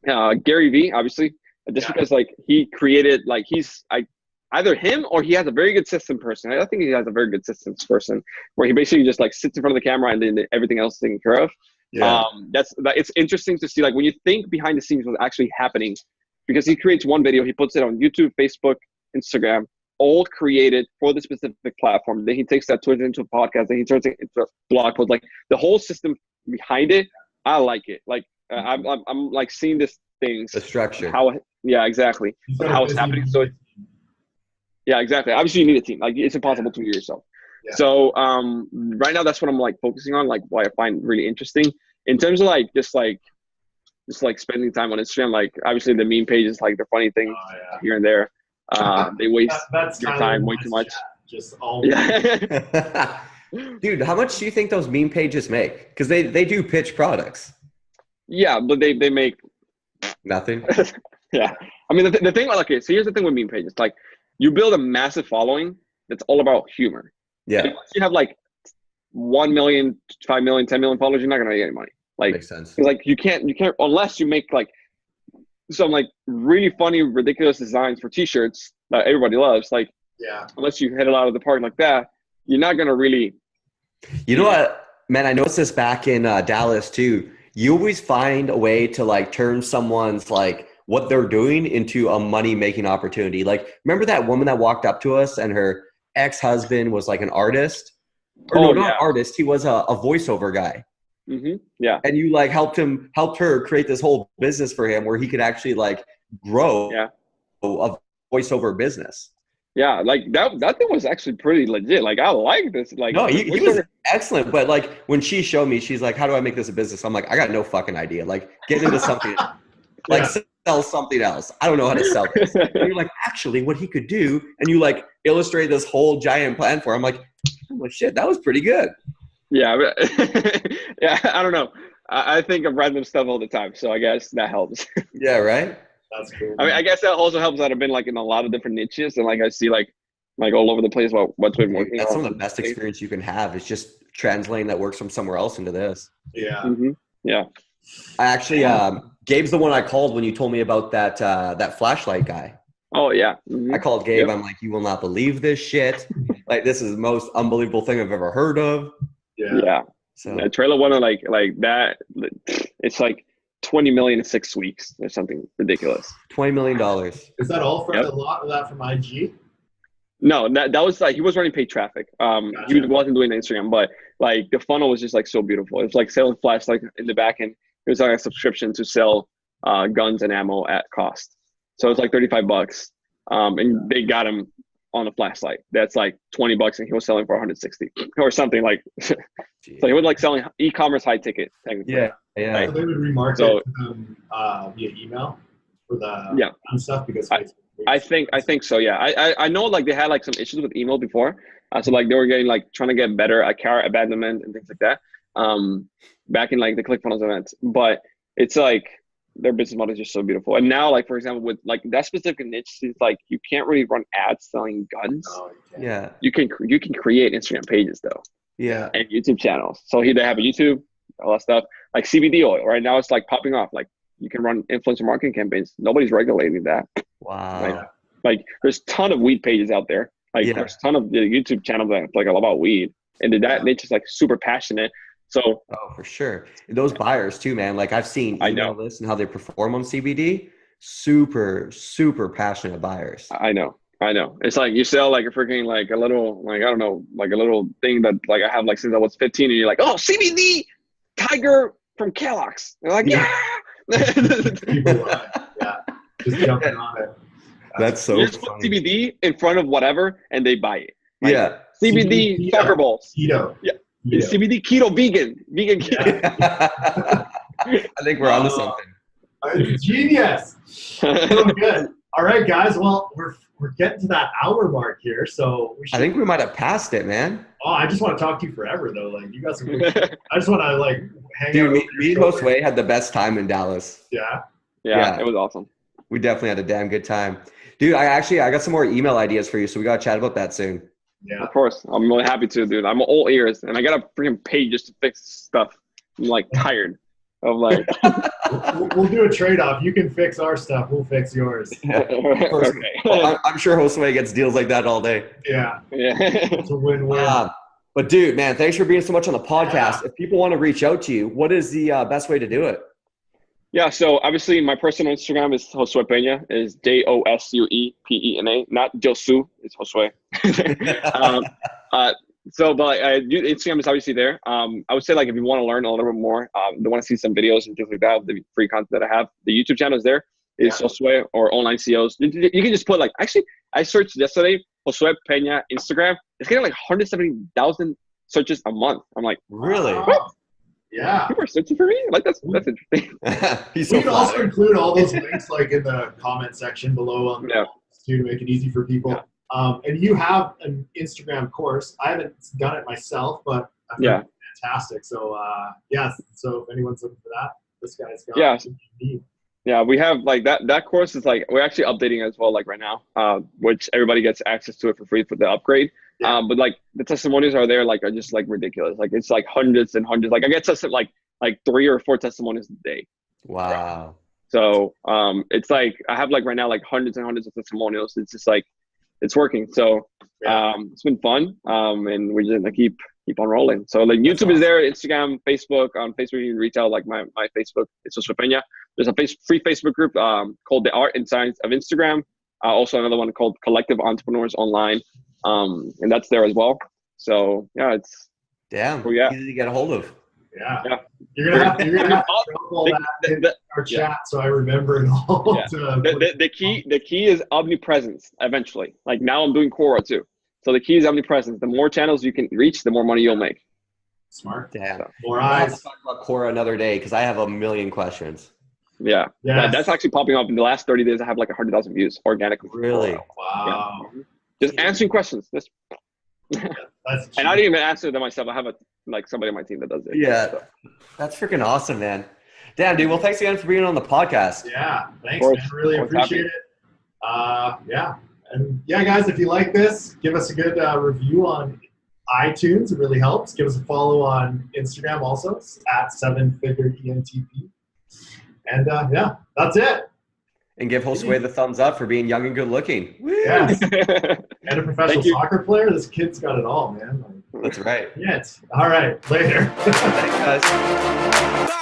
Gary Vee, obviously, just because like he created, like either him or he has a very good system person. I think he has a very good systems person where he basically just like sits in front of the camera and then everything else is taken care of. Yeah. It's interesting to see like when you think behind the scenes what's actually happening, because he creates one video, he puts it on YouTube, Facebook, Instagram, all created for the specific platform. Then he takes that, turns it into a podcast, then he turns it into a blog post. Like the whole system behind it, I like it. Like I'm like seeing this things. The structure. Exactly. How it's happening. So exactly. Obviously you need a team. Like it's impossible to do yourself. Yeah. So right now that's what I'm like focusing on, like what I find really interesting in terms of like just like just like spending time on Instagram. Like obviously the meme pages, like the funny things here and there. They waste your time way too much. Just all. Yeah. Dude, how much do you think those meme pages make? Because they do pitch products. Yeah, but they make nothing. Yeah. I mean, the thing, okay, so here's the thing with meme pages. Like, you build a massive following that's all about humor. Yeah. And once you have like 1 million, 5 million, 10 million followers, you're not going to get any money. Like, makes sense. Like, you can't, unless you make like some like really funny, ridiculous designs for t-shirts that everybody loves. Like, unless you hit it out of the park like that, you're not going to really. You know what, man, I noticed this back in Dallas too. You always find a way to like turn someone's like what they're doing into a money making opportunity. Like, remember that woman that walked up to us and her ex-husband was like an artist? Or no, not artist. He was a voiceover guy. Mm-hmm. Yeah. And you like helped her create this whole business for him where he could actually like grow a voiceover business. Yeah, like that thing was actually pretty legit. Like, I like this. Like, no, he was excellent. But like when she showed me, she's like, "How do I make this a business?" I'm like, "I got no fucking idea. Like, get into something, like sell something else. I don't know how to sell this." And you're like, "Actually, what he could do," and you like illustrate this whole giant plan for him. I'm like, "Shit, that was pretty good." Yeah, yeah. I don't know. I think of random stuff all the time, so I guess that helps. Yeah, right. That's cool. I mean, I guess that also helps that I've been like in a lot of different niches, and like I see like all over the place what's been working. That's some of the best experience you can have. Is just translating that works from somewhere else into this. Yeah. Mm-hmm. Yeah. I actually, Gabe's the one I called when you told me about that flashlight guy. Oh yeah. Mm-hmm. I called Gabe. I'm like, "You will not believe this shit. Like, this is the most unbelievable thing I've ever heard of." Yeah. So the trailer one like that. It's like 20 million in 6 weeks or something ridiculous. $20 million. Is that all for a lot of that from IG? No, that was like, he was running paid traffic. Gotcha. He wasn't doing Instagram, but like the funnel was just like so beautiful. It was like selling flashlights in the back end. It was like a subscription to sell guns and ammo at cost. So it's like $35. And they got him on a flashlight that's like $20 and he was selling for 160 or something like. So he was like selling e-commerce high ticket technically. Yeah. Right? So they would remarket to them via email for the stuff because I think so. Yeah. I know like they had like some issues with email before. So like they were getting like trying to get better at carrot abandonment and things like that. Back in like the Clickfunnels events, but it's like their business model is just so beautiful. And now, like, for example, with like that specific niche, it's like you can't really run ads selling guns. Yeah. You can create Instagram pages though. Yeah. And YouTube channels. So they have a YouTube, all that stuff. Like CBD oil right now, it's like popping off. Like you can run influencer marketing campaigns. Nobody's regulating that. Wow. Like there's a ton of weed pages out there. Like there's a ton of the YouTube channels that like all about weed. And that niche is like super passionate. So for sure. Those buyers too, man. Like I've seen email lists and how they perform on CBD. Super, super passionate buyers. I know. It's like you sell like a freaking like a little like I don't know like a little thing that like I have like since I was 15 and you're like, oh, CBD Tiger from Kellogg's. They're like, yeah. Just jumping on it. That's so you just put CBD in front of whatever and they buy it. Like, CBD soccer balls. Keto. Yeah. Keto. CBD keto vegan keto. I think we're onto something. Genius. So good. All right, guys. Well, we're getting to that hour mark here, so I think we might have passed it, man. Oh, I just want to talk to you forever, though. Like you got some. I just want to like hang out. Dude, me and Josue had the best time in Dallas. Yeah, it was awesome. We definitely had a damn good time, dude. I got some more email ideas for you, so we gotta chat about that soon. Yeah, of course. I'm really happy to, dude. I'm all ears, and I got a freaking page just to fix stuff. I'm like tired of like. We'll do a trade-off. You can fix our stuff. We'll fix yours. Okay. Well, I'm sure Josue gets deals like that all day. Yeah. It's a win-win. But dude, man, thanks for being so much on the podcast. Yeah. If people want to reach out to you, what is the best way to do it? Yeah, so obviously my personal Instagram is Josue Peña, is JOSUEPENA, not Josue, it's Josue. But Instagram is obviously there. I would say like if you want to learn a little bit more, they want to see some videos and things like that, the free content that I have. The YouTube channel is there. It's Josue or online CEOs. You can just put like, actually, I searched yesterday, Josue Peña Instagram. It's getting like 170,000 searches a month. I'm like, really? What? Yeah. People are searching for me? Like, that's interesting. He's We so can also flattering. include all those links like in the comment section below on Yeah. to make it easy for people. Yeah. And you have an Instagram course. I haven't done it myself, but I've heard it's fantastic. So yes. So if anyone's looking for that, this guy's got what you need. Yeah, we have like that course is like, we're actually updating as well, like right now, which everybody gets access to it for free for the upgrade. Yeah. But like the testimonials are there, like are just like ridiculous. Like it's like hundreds and hundreds. Like I get like 3 or 4 testimonials a day. Wow. So it's like I have like right now like hundreds and hundreds of testimonials. It's just like it's working. So it's been fun. And we're just gonna keep on rolling. So like YouTube is there, Instagram, Facebook. On Facebook you can reach out like my Facebook. It's Josue Peña. There's a free Facebook group called The Art and Science of Instagram. Also another one called Collective Entrepreneurs Online. And that's there as well. So yeah, it's easy to get a hold of. Yeah. You're gonna have to drop all that in our chat so I remember it all. The key is omnipresence eventually. Like now I'm doing Quora too. So the key is omnipresence. The more channels you can reach, the more money you'll make. Smart. Damn. So, more eyes. Let's talk about Quora another day because I have a million questions. Yeah. Yes. That's actually popping up in the last 30 days. I have like 100,000 views organically. Really? Wow. Yeah. Just answering questions. That's and I didn't even answer them myself. I have somebody on my team that does it. Yeah. So. That's freaking awesome, man. Damn, dude. Well, thanks again for being on the podcast. Yeah. Thanks, man. Really appreciate it. Yeah. And yeah, guys, if you like this, give us a good review on iTunes. It really helps. Give us a follow on Instagram also at 7figureentp. And yeah, that's it. And give Josue the thumbs up for being young and good looking. Yes. And a professional soccer player. This kid's got it all, man. That's right. Yeah. All right. Later. Thanks, guys.